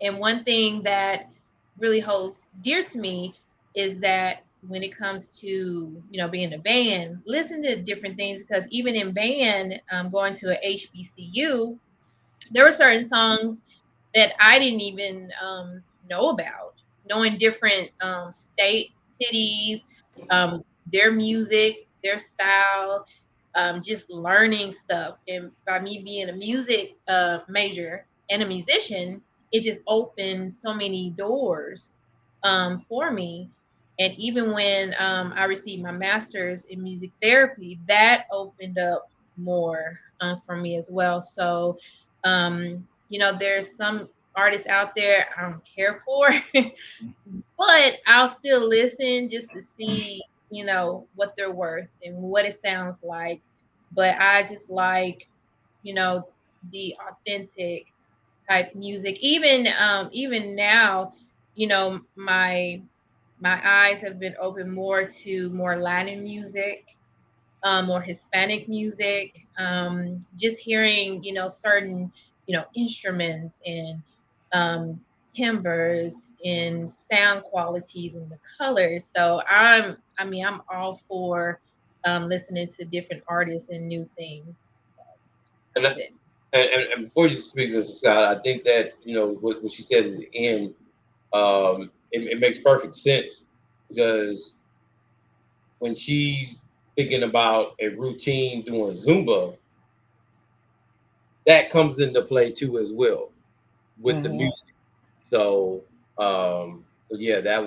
and one thing that really holds dear to me is that when it comes to being a band, listen to different things, because even in band, going to a HBCU, there were certain songs that I didn't even know about. Knowing different state, cities, their music, their style, just learning stuff. And by me being a music major and a musician, it just opened so many doors for me. And even when I received my master's in music therapy, that opened up more for me as well. So, there's some artists out there I don't care for, but I'll still listen just to see, what they're worth and what it sounds like. But I just like, you know, the authentic type music. Even now, my eyes have been open more to more Latin music, or Hispanic music. Just hearing, certain, instruments and um, timbres and sound qualities and the colors. So I'm all for listening to different artists and new things. And, That's that- it. and before you speak, Mr. Scott, I think that what she said at the end, it makes perfect sense, because when she's thinking about a routine doing Zumba, that comes into play too as well with the Mhm. music. So, so yeah, that's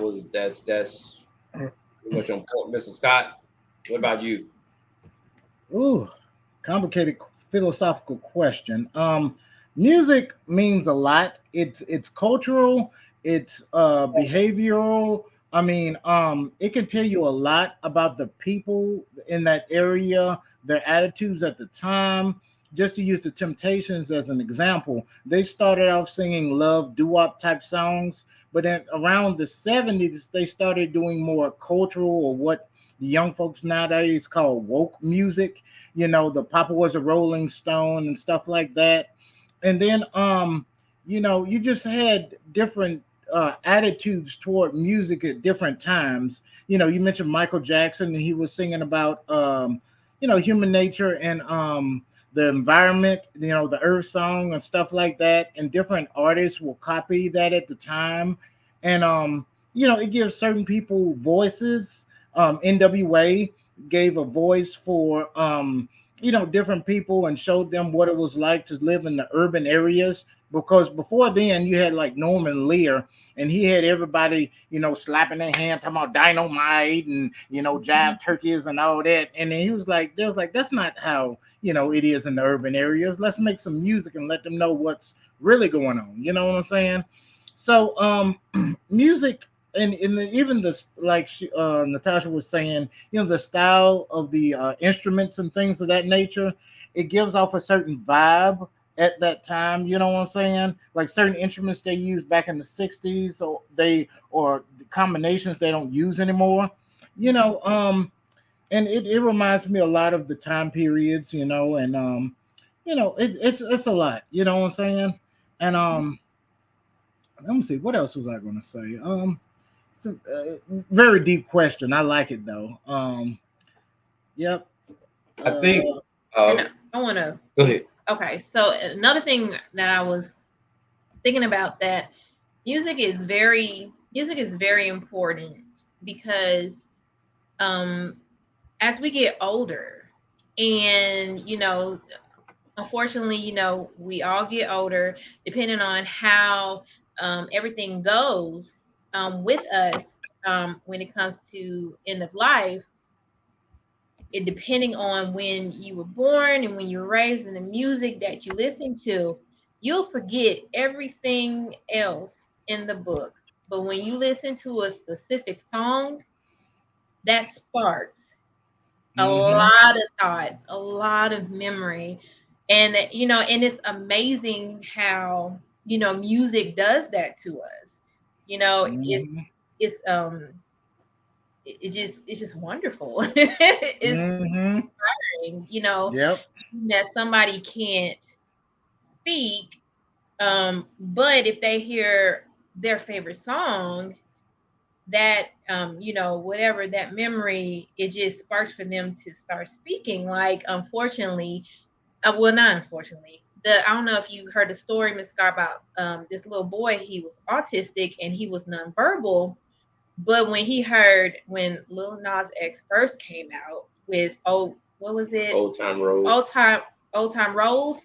pretty much on point. Mr. Scott, what about you? Ooh, complicated philosophical question. Music means a lot. It's cultural. It's behavioral. I mean, it can tell you a lot about the people in that area, their attitudes at the time. Just to use the Temptations as an example, they started off singing love doo-wop type songs, but then around the 70s, they started doing more cultural, or what the young folks nowadays call woke music. The Papa was a Rolling Stone and stuff like that. And then you just had different attitudes toward music at different times. You mentioned Michael Jackson, and he was singing about human nature and the environment, the earth song and stuff like that. And different artists will copy that at the time. And it gives certain people voices. NWA gave a voice for different people, and showed them what it was like to live in the urban areas, because before then you had like Norman Lear, and he had everybody slapping their hand talking about dynamite and jive turkeys and all that. And then they was like, that's not how it is in the urban areas. Let's make some music and let them know what's really going on. You know what I'm saying? So music, and even this, like Natasha was saying, the style of the instruments and things of that nature, it gives off a certain vibe at that time. You know what I'm saying? Like certain instruments they used back in the 60s, or the combinations they don't use anymore. You know, um, and it reminds me a lot of the time periods, and it's a lot. You know what I'm saying? And let me see. What else was I going to say? It's a very deep question. I like it though. Yep. I think. Uh, And Uh, I want to Go say, ahead. okay, so another thing that I was thinking about, that music is very important because um as we get older, and unfortunately, we all get older, depending on how everything goes with us when it comes to end of life. It depending on when you were born and when you were raised, and the music that you listen to, you'll forget everything else in the book. But when you listen to a specific song, that sparks a mm-hmm. lot of thought, a lot of memory. And and it's amazing how, music does that to us. You know, Mm-hmm. it's it's just wonderful. It's Mm-hmm. inspiring, Yep. that somebody can't speak, but if they hear their favorite song, that whatever that memory, it just sparks for them to start speaking. Like, unfortunately, well, not unfortunately, I don't know if you heard the story, Miss Scar, about this little boy. He was autistic and he was nonverbal, but when Lil Nas X first came out with, what was it, Old Time Road. old time old time road,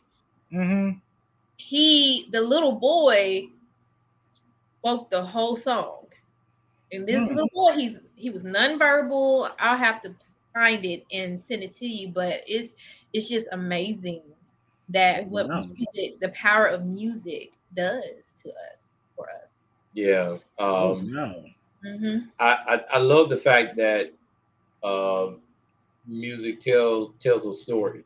Mm-hmm. the little boy spoke the whole song. And this Mm. little boy, he was nonverbal. I'll have to find it and send it to you, but it's just amazing that what Wow. music, the power of music does to us, for us. Yeah. Oh wow. Mm-hmm. I love the fact that uh, music tells a story.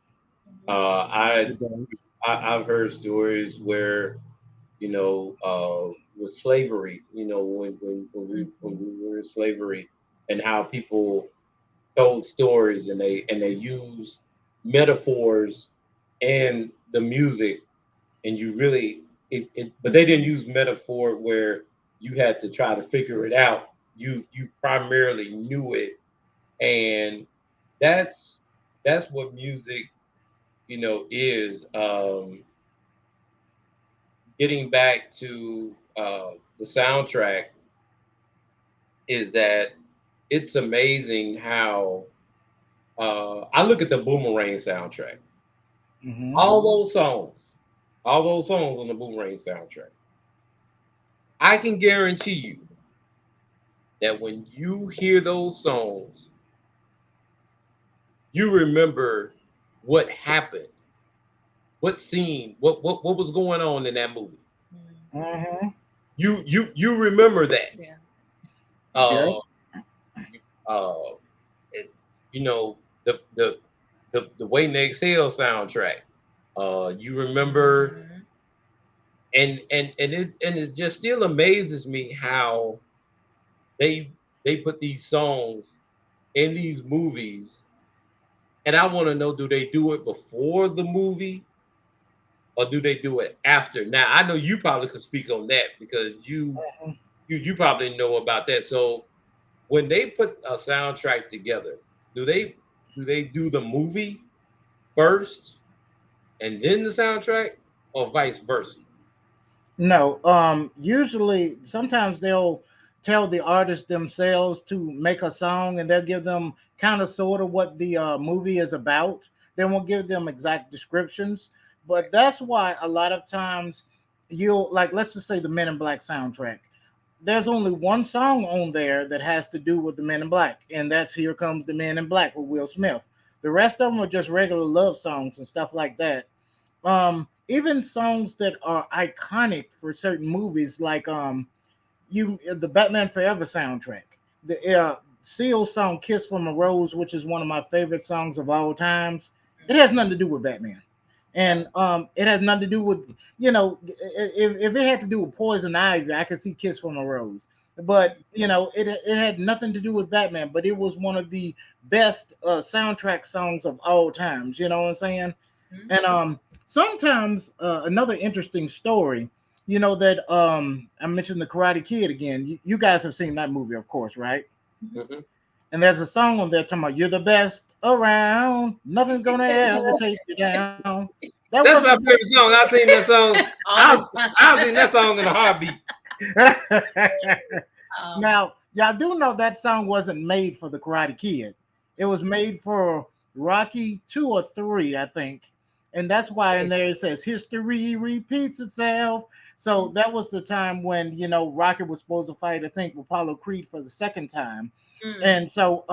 It does. I've heard stories where with slavery, when Mm-hmm. we were in slavery, and how people told stories, and they use metaphors and the music, and you really but they didn't use metaphor where you had to try to figure it out. You primarily knew it, and that's that's what music is. Getting back to the soundtrack, is that it's amazing how I look at the Boomerang soundtrack. Mm-hmm. All those songs, all those songs on the Boomerang soundtrack. I can guarantee you that when you hear those songs, you remember what happened, what scene, what was going on in that movie. Mm-hmm. You remember that. Yeah. Yep. Uh, uh, it, you know the Waiting to Exhale soundtrack. You remember, Mhm. and it just still amazes me how they they put these songs in these movies, and I want to know, do they do it before the movie or do they do it after? Now I know you probably could speak on that because you probably know about that. So when they put a soundtrack together, do they do the movie first and then the soundtrack, or vice versa? No, usually sometimes they'll tell the artists themselves to make a song and they'll give them kind of sort of what the movie is about. They won't give them exact descriptions, but that's why a lot of times you'll like, let's just say the Men in Black soundtrack. There's only one song on there that has to do with the Men in Black, and that's Here Comes the Men in Black with Will Smith. The rest of them are just regular love songs and stuff like that. Even songs that are iconic for certain movies, like you the Batman Forever soundtrack, the Seal song "Kiss from a Rose," which is one of my favorite songs of all times. It has nothing to do with Batman, and it has nothing to do with, if it had to do with Poison Ivy, I could see "Kiss from a Rose." But it had nothing to do with Batman, but it was one of the best soundtrack songs of all times. You know what I'm saying? Mhm. And sometimes another interesting story, that I mentioned the Karate Kid again. You guys have seen that movie, of course, right? Mhm. And there's a song on there talking about you're the best around, nothing's gonna ever take you down. That That's wasn't my favorite song. I seen that song. All I the time. I seen that song in a heartbeat. Um, Now, y'all do know that song wasn't made for the Karate Kid. It was made for Rocky 2 or 3, I think. And that's why in there it says history repeats itself. So that was the time when, Rocky was supposed to fight, I think, Apollo Creed for the second time. mm, And so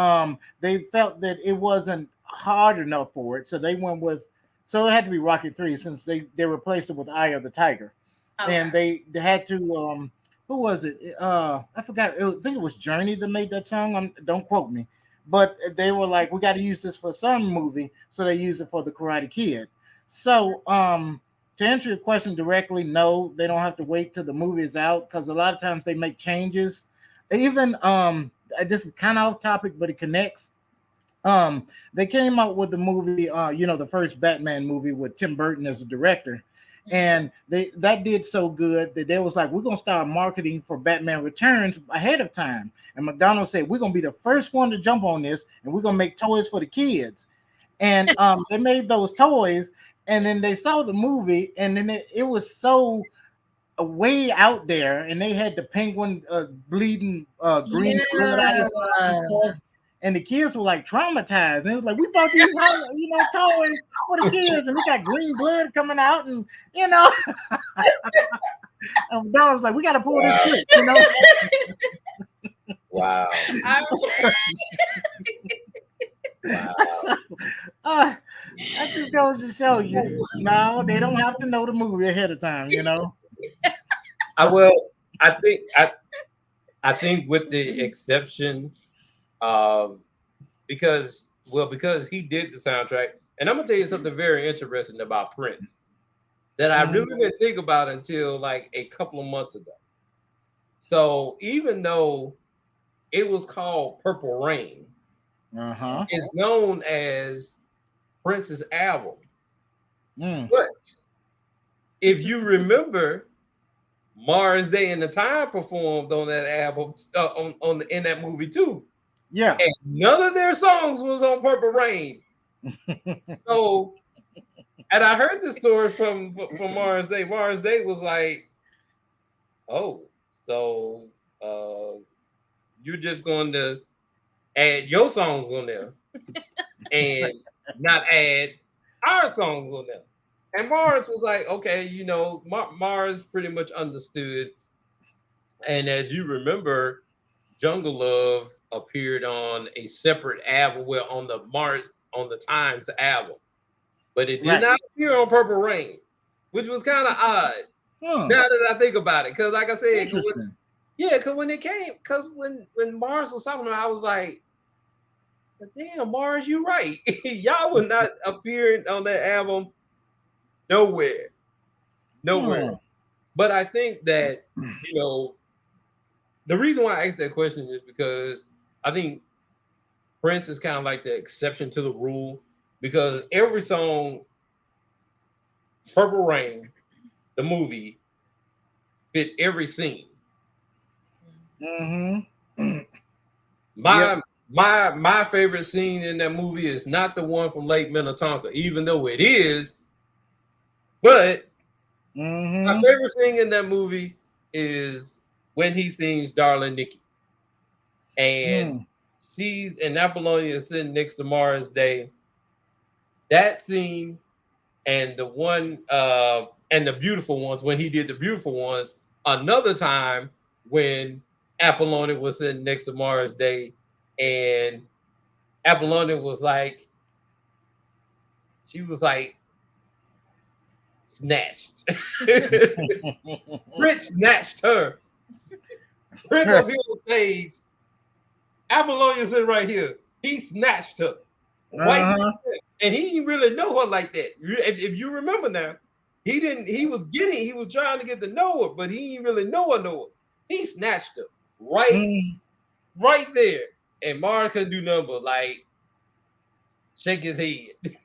they felt that it wasn't hard enough for it. So they went with, so it had to be Rocky 3 since they replaced it with Eye of the Tiger. And okay. they had to who was it? I forgot. I think it was Journey that made that song. Don't quote me, but they were like, we got to use this for some movie, so they used it for the Karate Kid. So, to answer your question directly, no, they don't have to wait till the movie is out because a lot of times they make changes. Even this is kind of off topic, but it connects. They came out with the movie, the first Batman movie with Tim Burton as a director, Mhm. and they that did so good that they was like, we're gonna start marketing for Batman Returns ahead of time. And McDonald's said, we're gonna be the first one to jump on this, and we're gonna make toys for the kids. And they made those toys, and then they saw the movie, and then it was so way out there, and they had the penguin bleeding green blood out of his mouth and Yeah. stuff. And the kids were like traumatized. And it was like, we bought these, toys for the kids, and we got green blood coming out, and you know, and Don was like, we got to pull this Wow. trick. Wow. I'm Wow. So, uh, that just goes to show you, no, they don't have to know the movie ahead of time. I will. I think. I think with the exception of because he did the soundtrack, and I'm gonna tell you something very interesting about Prince that I Mhm. really didn't think about until like a couple of months ago. So even though it was called Purple Rain, Uh-huh. it's known as Prince's album. Mm. But if you remember, Mars Day and the Time performed on that album, in that movie too, Yeah. and none of their songs was on Purple Rain. So, and I heard the story from Mars Day. Mars Day was like, "Oh, so uh, you're just going to add your songs on there and not add our songs on there." And Mars was like, "Okay, Mars pretty much understood." And as you remember, Jungle Love appeared on a separate album, well, on the Times album, but it did Right. not appear on Purple Rain, which was kind of odd. Hmm. Now that I think about it, because like I said, Interesting. yeah, because when Mars was talking about it, I was like, but damn, Mars, you right. Y'all would not appear on that album nowhere, nowhere. Hmm. But I think that you know the reason why I asked that question is because I think Prince is kind of like the exception to the rule because every song, Purple Rain, the movie, fit every scene. Mm-hmm. Yep. My favorite scene in that movie is not the one from Lake Minnetonka, even though it is. But my Mm-hmm. favorite scene in that movie is when he sings "Darling Nikki," and Mm. she's in Apollonia sitting next to Mars Day. That scene and the one and the beautiful ones when he did the beautiful ones. Another time when Apollonia was sitting next to Mars Day, and Apollonia was like, she was like snatched. Prince snatched her. Prince up here on stage. Apollonia sitting right here. He snatched her right Uh-huh. there. And he didn't really know her like that. If you remember now, he didn't. He was trying to get to know her, but he didn't really know her. Know her. He snatched her Mm. right there, and Mars couldn't do nothing but like shake his head.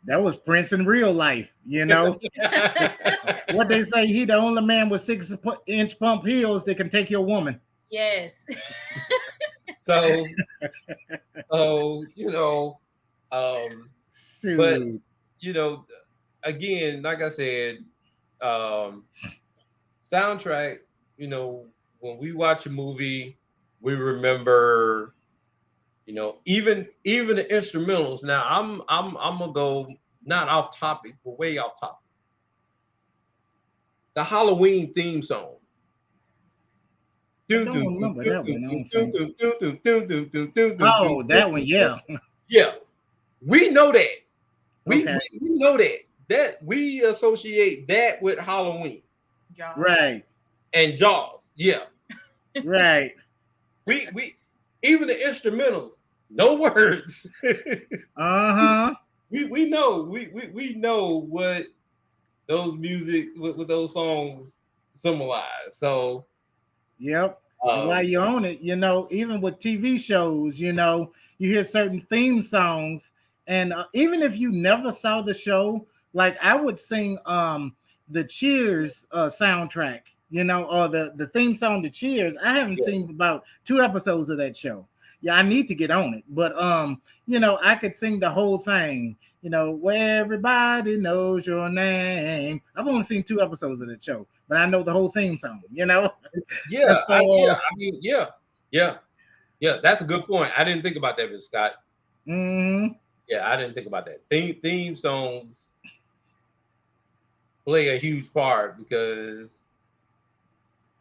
That was Prince in real life, you know. What they say, he the only man with 6-inch pump heels that can take your woman. Yes. So, oh, um, but Shoot. you know, again, like I said, um, soundtrack. You know, when we watch a movie, we remember. Even the instrumentals. Now, I'm gonna go not off topic, but way off topic. The Halloween theme song. I don't remember that one. I don't think. Oh, that one, yeah. Yeah, we know that. We, Okay. we we know that we associate that with Halloween Jaws. Right. and Jaws. Yeah, Right. we even the instrumentals, no words. Uh-huh. we know we know what those music what those songs symbolize. So Yep. And while um you're on it, even with TV shows, you hear certain theme songs, and even if you never saw the show, like I would sing the Cheers soundtrack, or the theme song to Cheers. I haven't yeah, seen about 2 episodes of that show. Yeah, I need to get on it, but I could sing the whole thing. Where everybody knows your name. I've only seen 2 episodes of that show, but I know the whole theme song. And yeah, so, I mean, yeah, yeah, that's a good point. I didn't think about that, Miss Scott. mhm, Yeah, I didn't think about that. Theme songs play a huge part because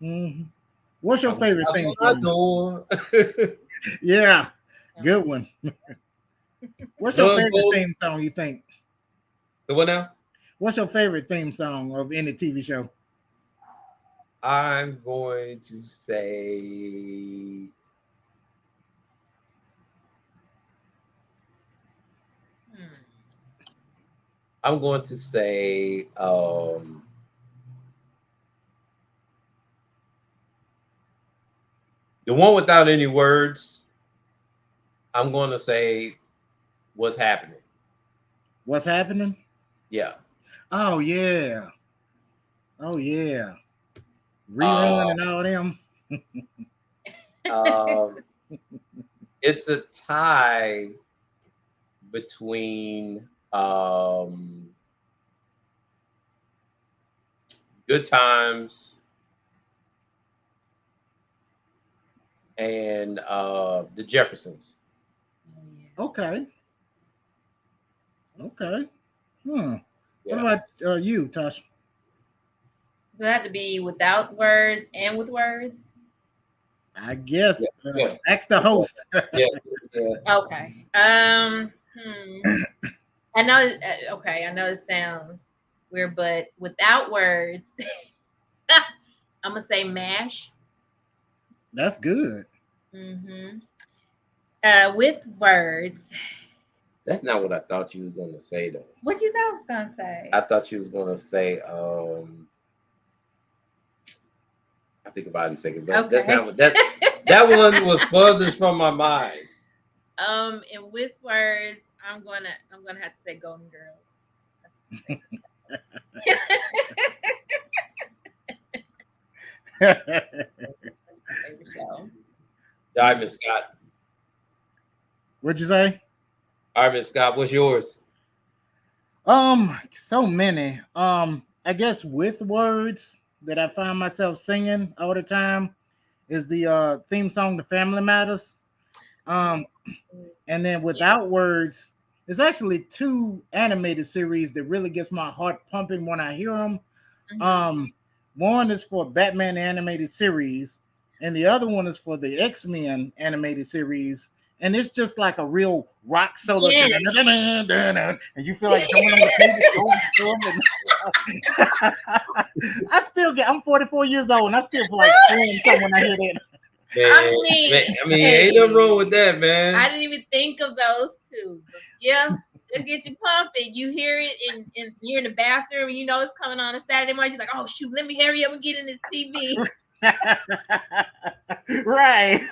mhm. What's your I'm favorite out theme my song? door. Yeah, good one. What's your Love favorite goes theme song? You think? the one now. What's your favorite theme song of any TV show? I'm going to say Hmm. I'm going to say the one without any words. I'm going to say what's happening. What's happening? Yeah. Oh yeah, oh yeah. Rerun Uh, and all them. um, it's a tie between Good Times and the Jeffersons. Oh, yeah. Okay, okay. Hmm. What Yeah. about you, Tasha? So it had to be without words and with words. I guess Yeah. Yeah. ask the host. Yeah. Yeah. Okay. I know. Okay, I know it sounds weird, but without words, I'm gonna say mash. That's good. Mm-hmm. With words, That's not what I thought you was gonna say though. what you thought I was gonna say? I thought you was gonna say I think about it in a second, but that's not Okay. what that one was furthest from my mind. And with words, I'm gonna have to say Golden Girls. That's my favorite. That's my favorite show. Diamond Scott. What'd you say? All right, Miss Scott, what's yours? So many. I guess with words that I find myself singing all the time is the theme song to Family Matters. Um, and then Yeah. without words, it's actually two animated series that really gets my heart pumping when I hear them. Mhm. Um, One is for Batman animated series, and the other one is for the X-Men animated series. And it's just like a real rock solo, Yes. and you feel like jumping on the table. I'm 44 years old, and I still feel like doing something when I hear that. Man, mean, man, I mean, ain't nothing wrong with that, man. I didn't even think of those two. But yeah, it'll get you pumping. You hear it and you're in the bathroom, you know it's coming on a Saturday morning. You're like, oh shoot, let me hurry up and get in this TV. Right.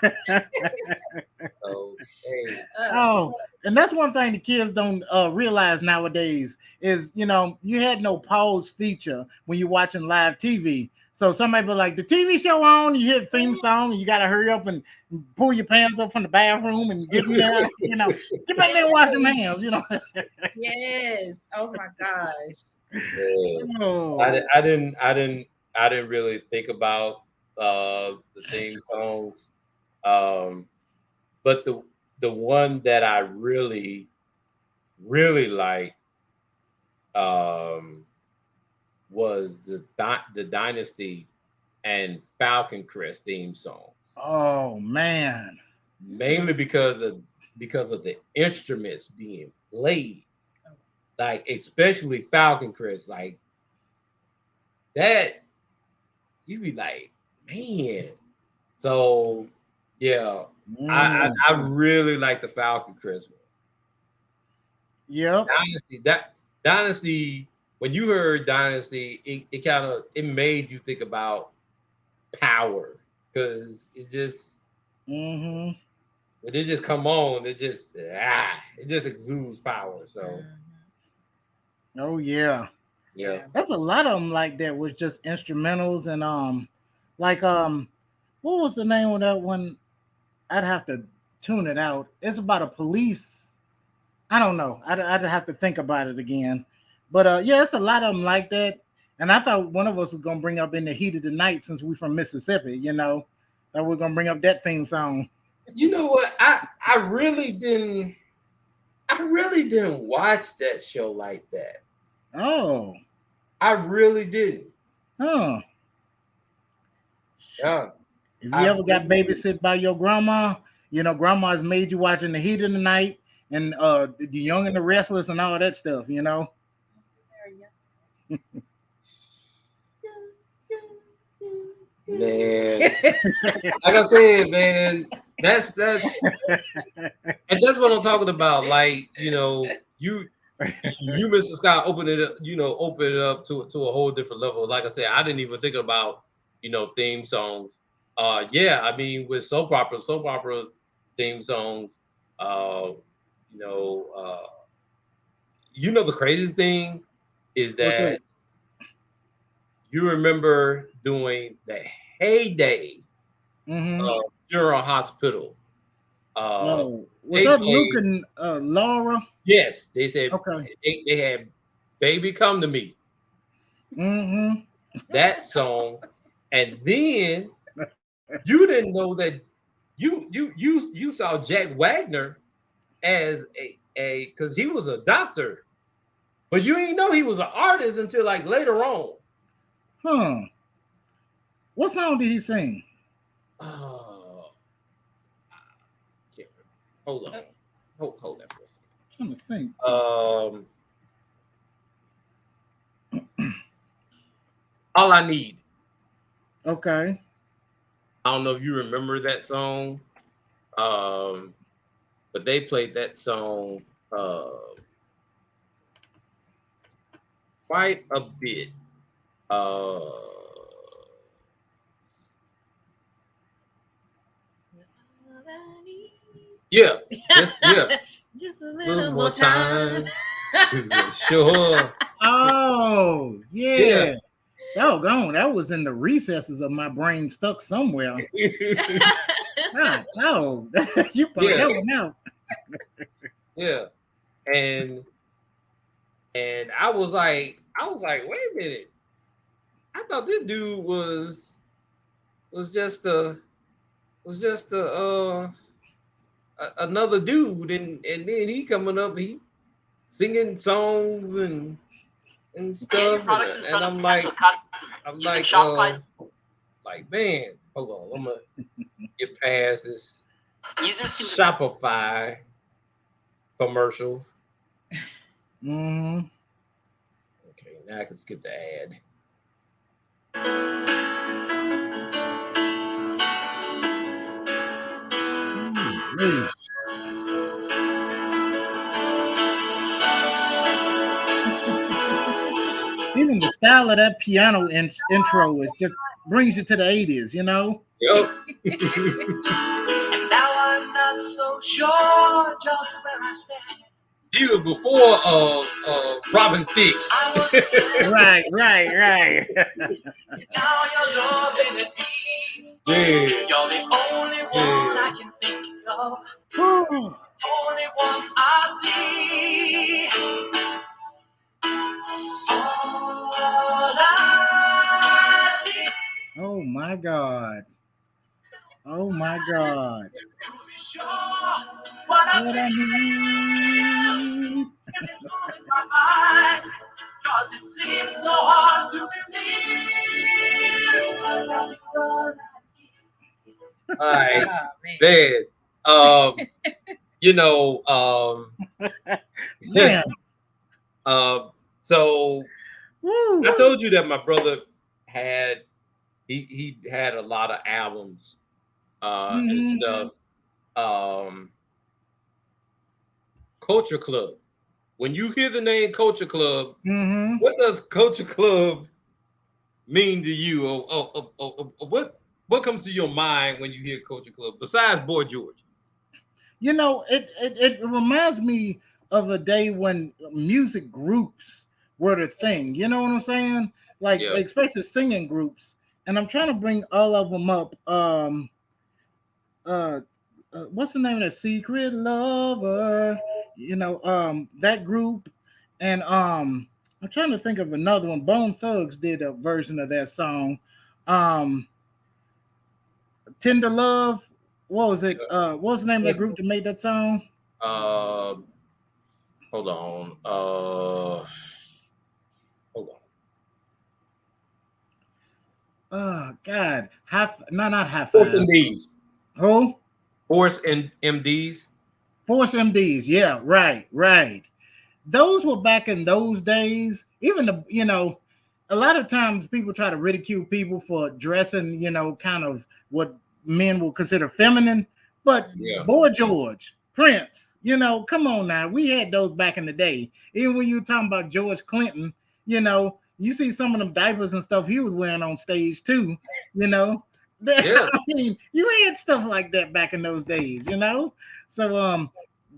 So hey, Uh, Oh, and that's one thing the kids don't realize nowadays is, you had no pause feature when you're watching live TV. So somebody be like, the TV show on, you hear the theme song, and you got to hurry up and pull your pants up from the bathroom and get in there, get back there and wash them hands. yes. Oh my gosh. yeah. Oh, I didn't really think about the theme songs. Um, but the one that I really like um was the Dynasty and Falcon Crest theme songs. oh man. Mainly because of the instruments being played. Like especially Falcon Crest. Like that you be like, man. So yeah, Mm, I really like the Falcon Crest one. yep. Dynasty, when you heard Dynasty, it kind of it made you think about power because Hmm. when it just come on, it just exudes power. So Mhm. Oh yeah. yeah. Yeah. That's a lot of them like that was just instrumentals and like what was the name of that one? I'd have to tune it out. It's about a police. I don't know. I'd have to think about it again. But yeah, it's a lot of them like that. And I thought one of us was gonna bring up in the heat of the night since we're from Mississippi. That we're gonna bring up that theme song. You know what? I really didn't watch that show like that. Oh, I really didn't. huh. Yeah. If you I ever got really didn't. babysit by your grandma, grandma's made you watch in the heat of the night and the young and the restless and all that stuff. Man, like I said, man, that's and that's what I'm talking about. Like, you, Mr. Scott, open it up, open it up to a whole different level. Like I said, I didn't even think about, theme songs. Yeah, I mean, with soap opera theme songs, uh, you know, uh, the craziest thing is What's that? that you remember doing the heyday Mm-hmm. of General Hospital. Uh, Oh, was they that Luke played, and Laura? yes, they said Okay. they had "Baby Come to Me," Mm-hmm. that song, and then you didn't know that you saw Jack Wagner as a because he was a doctor, but you didn't know he was an artist until like later on. Huh. What song did he sing? Oh, can't remember. Hold on, hold that for a second. I'm trying to think. All I need. Okay. I don't know if you remember that song, um, but they played that song quite a bit. Uh, yeah, yeah, Just a a little little more more time. time to ensure. Oh, Yeah. yeah. Doggone, that was in the recesses of my brain stuck somewhere. God, oh, you brought Yeah, that one out. yeah, and I was like, wait a minute, I thought this dude was just a was just another dude, and then he coming up, he's singing songs and stuff, and I'm like, man, hold on, I'm gonna get past this Shopify commercial. Mm-hmm. Okay, now I can skip the ad. Hey. Even the style of that piano intro is just brings you to the 80s, you know? Yep. And now I'm not so sure just where I stand. He was before Robin Thicke. I was there, Right, right, right. now you're looking at me. Yeah. You're the only one I can think of, Whew. only one I see. All I need Oh my God. Oh my God. to be sure what I What I feel need. isn't going in my mind, 'cause it seems so hard to believe. All right, Oh, man. man. You know, Man. so Woo. I told you that my brother had he had a lot of albums and Mm-hmm. stuff. Um, Culture Club. When you hear the name Culture Club, Mm-hmm. what does Culture Club mean to you? What comes to your mind when you hear Culture Club besides Boy George? You know, it reminds me of a day when music groups were the thing. You know what I'm saying? Yeah, Like especially singing groups. And I'm trying to bring all of them up. Uh, what's the name of that? Secret Lover? You know, that group. And I'm trying to think of another one. Bone Thugs did a version of that song. Um, Tender Love. What was it? What was the name of that yeah. group that made that song? Um, hold on. Hold on. Oh God, half no, not half Force five. MDs. Who? Force and MDs. Force MDs. Yeah, right, right. Those were back in those days. Even a lot of times people try to ridicule people for dressing, kind of what men will consider feminine. But Yeah, Boy George, Prince, come on now. We had those back in the day. Even when you were talking about George Clinton, you see some of them diapers and stuff he was wearing on stage too, you know. yeah, I mean, you had stuff like that back in those days. So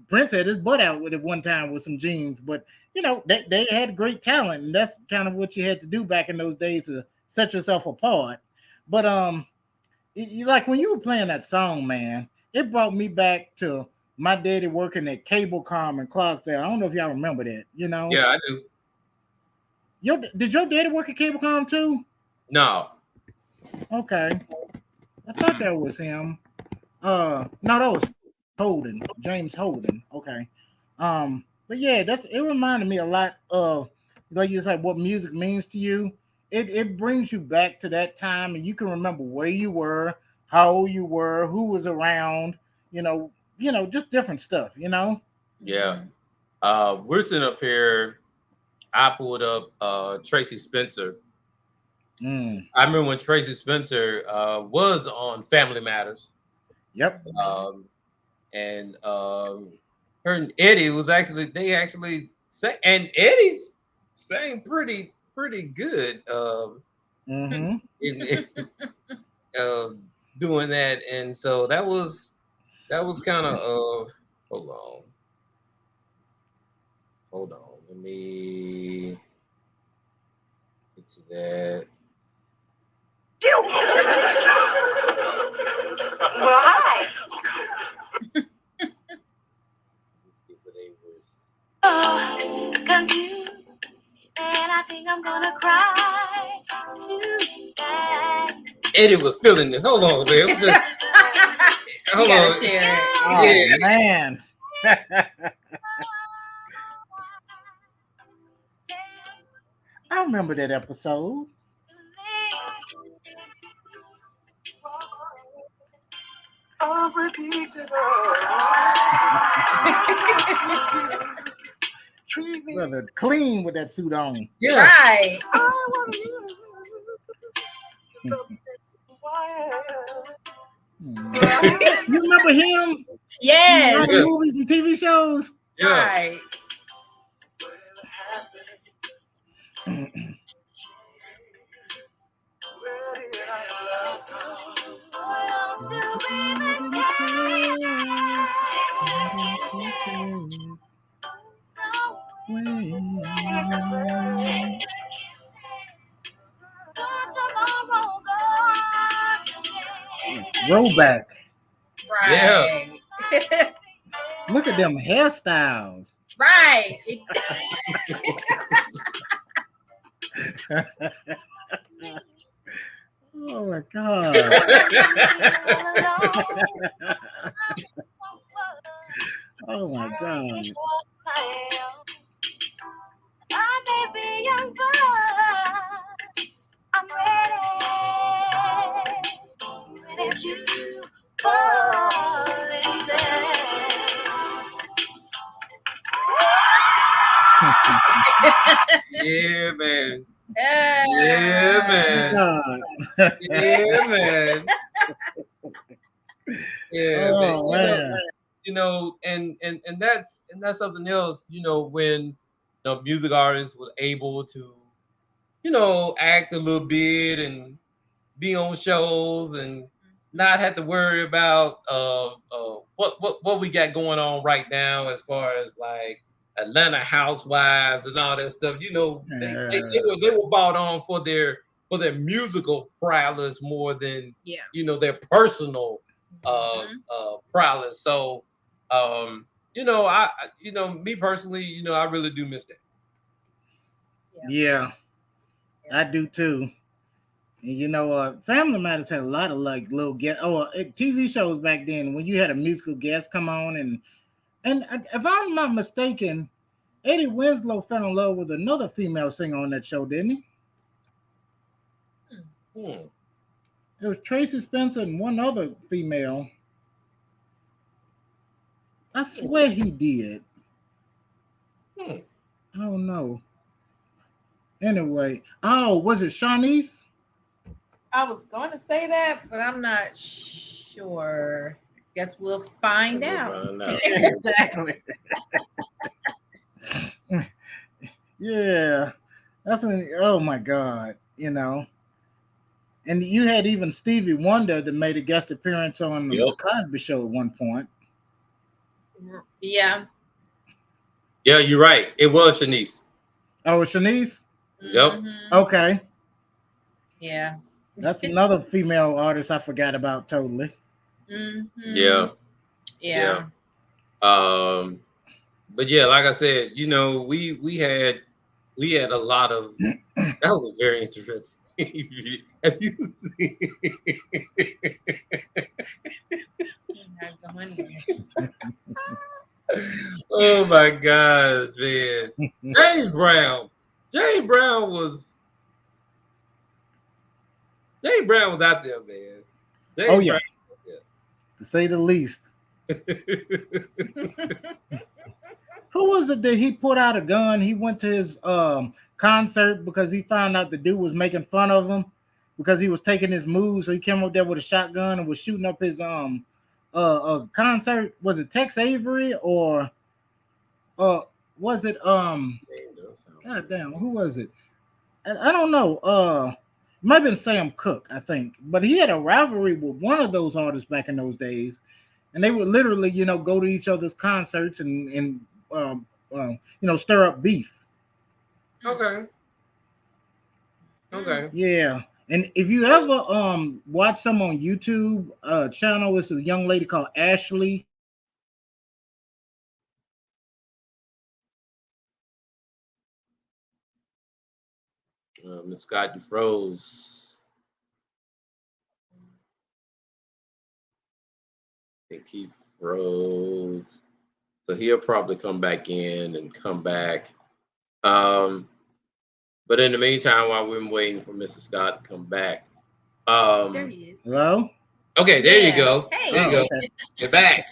Prince had his butt out with it one time with some jeans, but they had great talent, and that's kind of what you had to do back in those days to set yourself apart. But like when you were playing that song, man, it brought me back to my daddy working at Cable Com in Clarksdale. I don't know if y'all remember that. yeah. I do. Did your daddy work at Cable Com too? No. Okay, I thought that was him. No, that was Holden, James Holden. Okay. But yeah, it reminded me a lot of, like you said, what music means to you. It brings you back to that time, and you can remember where you were, how old you were, who was around, just different stuff. Yeah. We're sitting up here. I pulled up Tracy Spencer. Mm. I remember when Tracy Spencer was on Family Matters. Yep. Um, and her and Eddie was actually they actually sang, and Eddie's sang pretty good Mm-hmm. in uh, doing that, and so that was kind of hold on, let me get to that. Well, hi. Oh, confused, and I think I'm gonna cry today. Eddie was feeling this. Hold on, man. Just You hold gotta on. share it. Oh Yeah, man. I remember that episode. Brother, clean with that suit on. yeah. Right. Hmm. You remember him? In a Yes. lot of Yeah. movies and TV shows. Yeah. Right. Throwback. Yeah. Right. Look at them hairstyles. Right. Oh my god. Oh my god. I may be young, but I'm ready to fall in Yeah, man. Yeah, Yeah. man. God. Yeah, man. Yeah, man. Oh man. And that's something else. When music artists were able to, act a little bit and be on shows and not have to worry about what we got going on right now as far as like Atlanta Housewives and all that stuff. They were bought on for their musical prowess more than Yeah. their personal Mhm. prowess. So me personally, I really do miss that. Yeah, I do too. And Family Matters had a lot of like little TV shows back then when you had a musical guest come on and if I'm not mistaken, Eddie Winslow fell in love with another female singer on that show, didn't he? Hmm. It was Tracy Spencer and one other female. I swear he did. Hmm. I don't know. Anyway, was it Shawnee's? I was going to say that, but I'm not sure. Guess we'll find We'll out. find out. Exactly. Yeah, that's when. Oh my God, And you had even Stevie Wonder that made a guest appearance on the Yep. Cosby Show at one point. Yeah. Yeah, you're right. It was Shanice. Oh, Shanice? Yep. Mhm. Okay. Yeah. That's another female artist I forgot about totally. Mhm. Yeah. Yeah. But yeah, like I said, we had a lot of that was very interesting. Have you seen? Not going there. Oh my gosh, man! James Brown. James Brown was James Brown was out there, man. Oh James yeah, Brown. to say the least. Was Who was it that he put out a gun? He went to his concert because he found out the dude was making fun of him because he was taking his moves. So he came up there with a shotgun and was shooting up his concert. Was it Tex Avery or was it God damn, who was it? I don't know. It might have been Sam Cooke, I think. But he had a rivalry with one of those artists back in those days. And they would literally, go to each other's concerts and stir up beef. okay. Okay. Yeah. And if you ever watch some on YouTube channel, it's a young lady called Ashley. Miss Scott, you froze. I think he froze. So he'll probably come back in and come back. But in the meantime, while we're waiting for Mr. Scott to come back, There he is. Hello? okay, there you Yeah. go. Hey. There you go. Okay. You're back.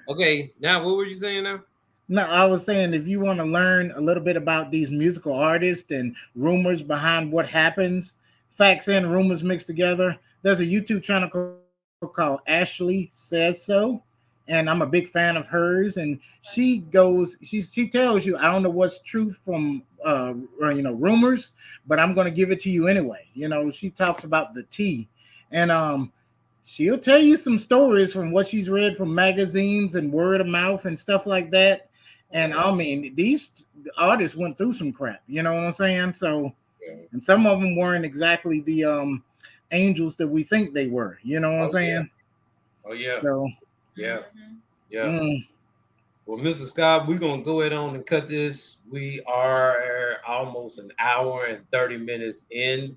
Okay, now what were you saying now? No, I was saying if you want to learn a little bit about these musical artists and rumors behind what happens, facts and rumors mixed together, there's a YouTube channel called Ashley Says So. And I'm a big fan of hers. And she tells you, I don't know what's truth from rumors, but I'm gonna give it to you anyway. She talks about the tea. And she'll tell you some stories from what she's read from magazines and word of mouth and stuff like that. And I mean, these artists went through some crap. You know what I'm saying? So, Yeah. and some of them weren't exactly the angels that we think they were. You know what I'm Oh yeah. saying? Oh yeah. So, Yeah. Mhm. Yeah. mm, Well, Mr. Scott, we're gonna go ahead on and cut this. We are almost an hour and 30 minutes in.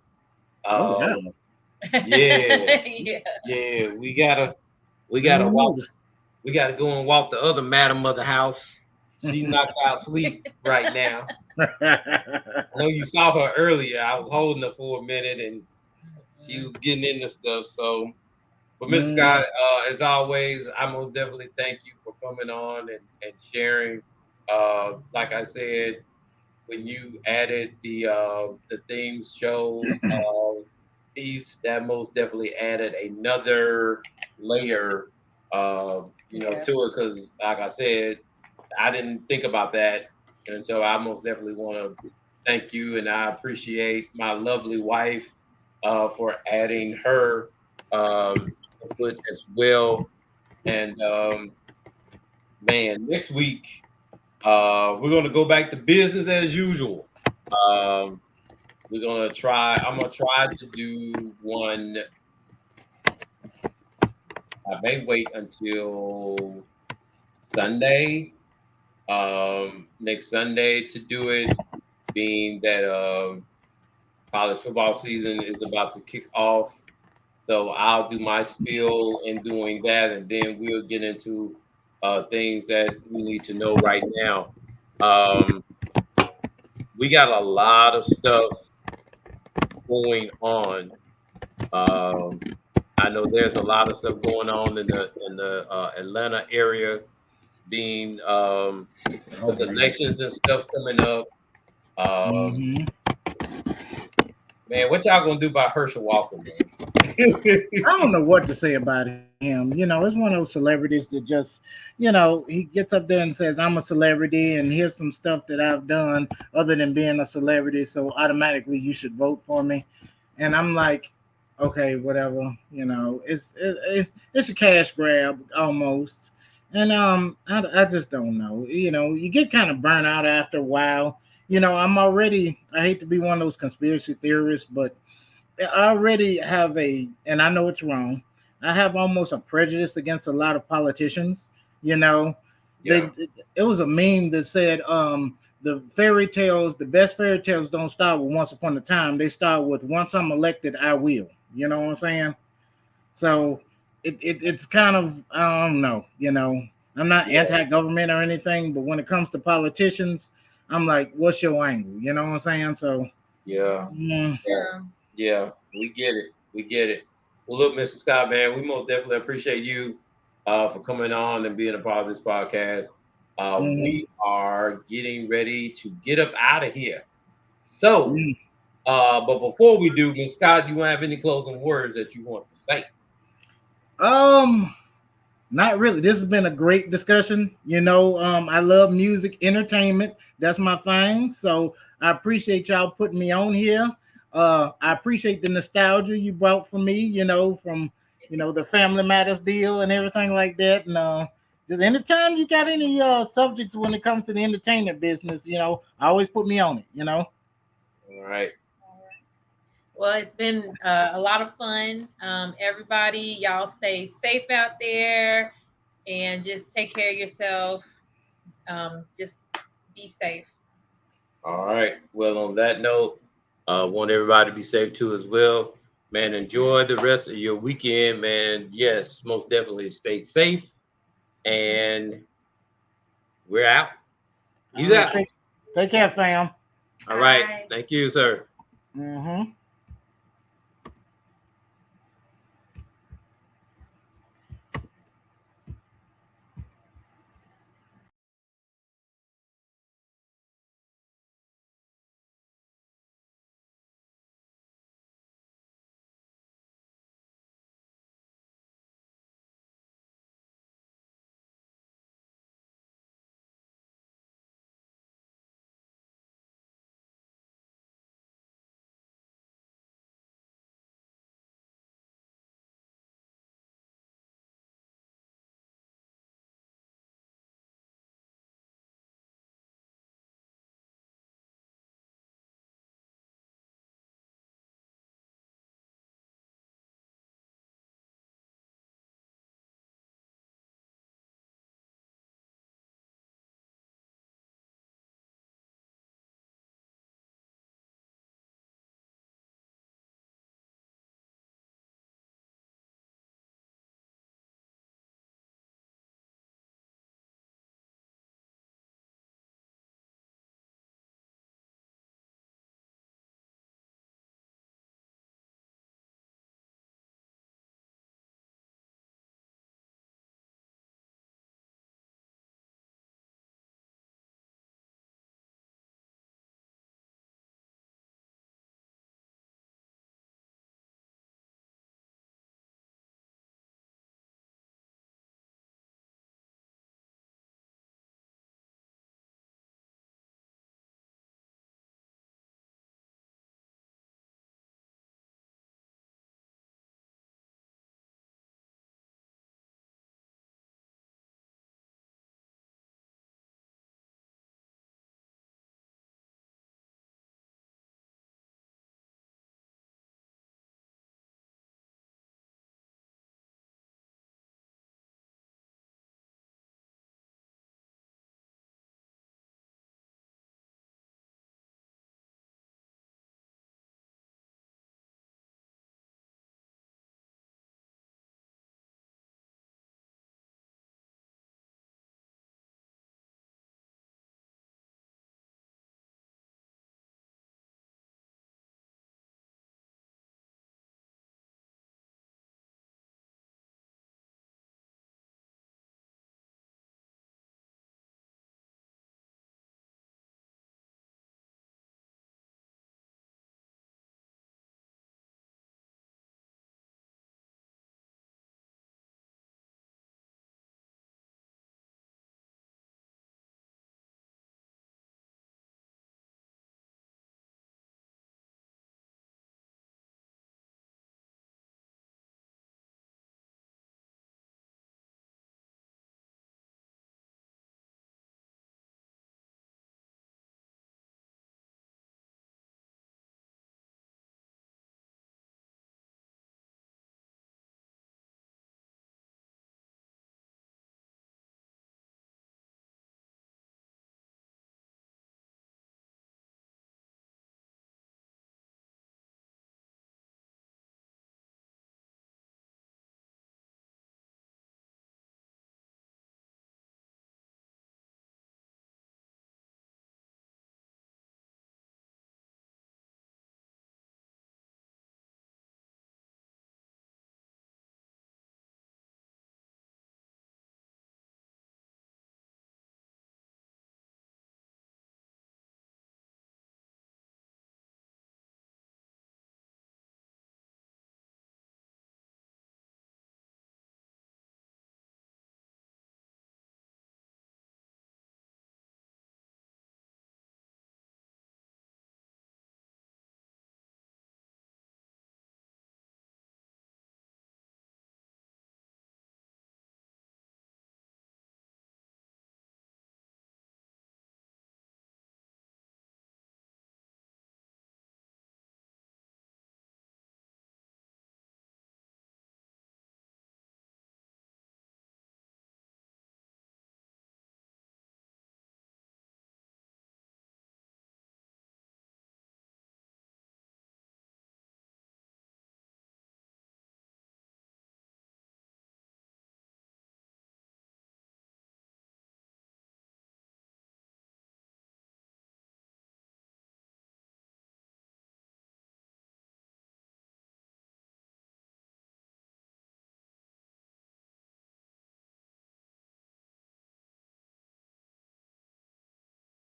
oh wow, Um, yeah, Yeah. yeah. We gotta didn't walk. notice. We gotta go and walk the other madam of the house. She knocked out sleep right now. I know you saw her earlier. I was holding her for a minute, and she Mhm. was getting into stuff. So, but Mr. Scott, Mm, as always, I most definitely thank you for coming on and sharing. Like I said, when you added the themes shows piece, that most definitely added another layer, Yeah. to it. Because, like I said, I didn't think about that, and so I most definitely want to thank you, and I appreciate my lovely wife for adding her input as well. And man, next week we're gonna go back to business as usual. Um, we're gonna try. I'm gonna try to do one. I may wait until Sunday, next Sunday to do it, being that college football season is about to kick off. So I'll do my spiel in doing that, and then we'll get into things that we need to know right now. Um, we got a lot of stuff going on. Um, I know there's a lot of stuff going on in the Atlanta area, being oh with man. elections and stuff coming up. Um, Hmm. man, what y'all gonna do about Herschel Walker, man? I don't know what to say about him. You know, it's one of those celebrities that just, he gets up there and says, "I'm a celebrity, and here's some stuff that I've done other than being a celebrity, so automatically you should vote for me." And I'm like, okay, whatever. It's a cash grab almost. And I just don't know. You get kind of burnt out after a while. I hate to be one of those conspiracy theorists, but I already have and I know it's wrong. I have almost a prejudice against a lot of politicians. You know, Yeah, it was a meme that said, the best fairy tales don't start with once upon a time. They start with once I'm elected, I will. You know what I'm saying? So it's kind of, I don't know. I'm not yeah, anti-government or anything, but when it comes to politicians, I'm like, what's your angle? You know what I'm saying? So. yeah, mm, yeah, Yeah. yeah. We get it. We get it. Well, look, Mr. Scott, man, we most definitely appreciate you for coming on and being a part of this podcast. mhm. We are getting ready to get up out of here. So, Mm. but before we do, Mr. Scott, you have any closing words that you want to say? Um, Not really. This has been a great discussion. I love music, entertainment. That's my thing. So I appreciate y'all putting me on here. I appreciate the nostalgia you brought for me. From the Family Matters deal and everything like that. And just anytime you got any subjects when it comes to the entertainment business, always put me on it. All right. All right. Well, it's been a lot of fun. Everybody, y'all stay safe out there and just take care of yourself. Just be safe. All right. Well, on that note, want everybody to be safe too as well. Man, enjoy the rest of your weekend, man. Yes, most definitely stay safe. And we're out. He's All right, out. take care, fam. All right. Bye. Thank you, sir. Mm-hmm.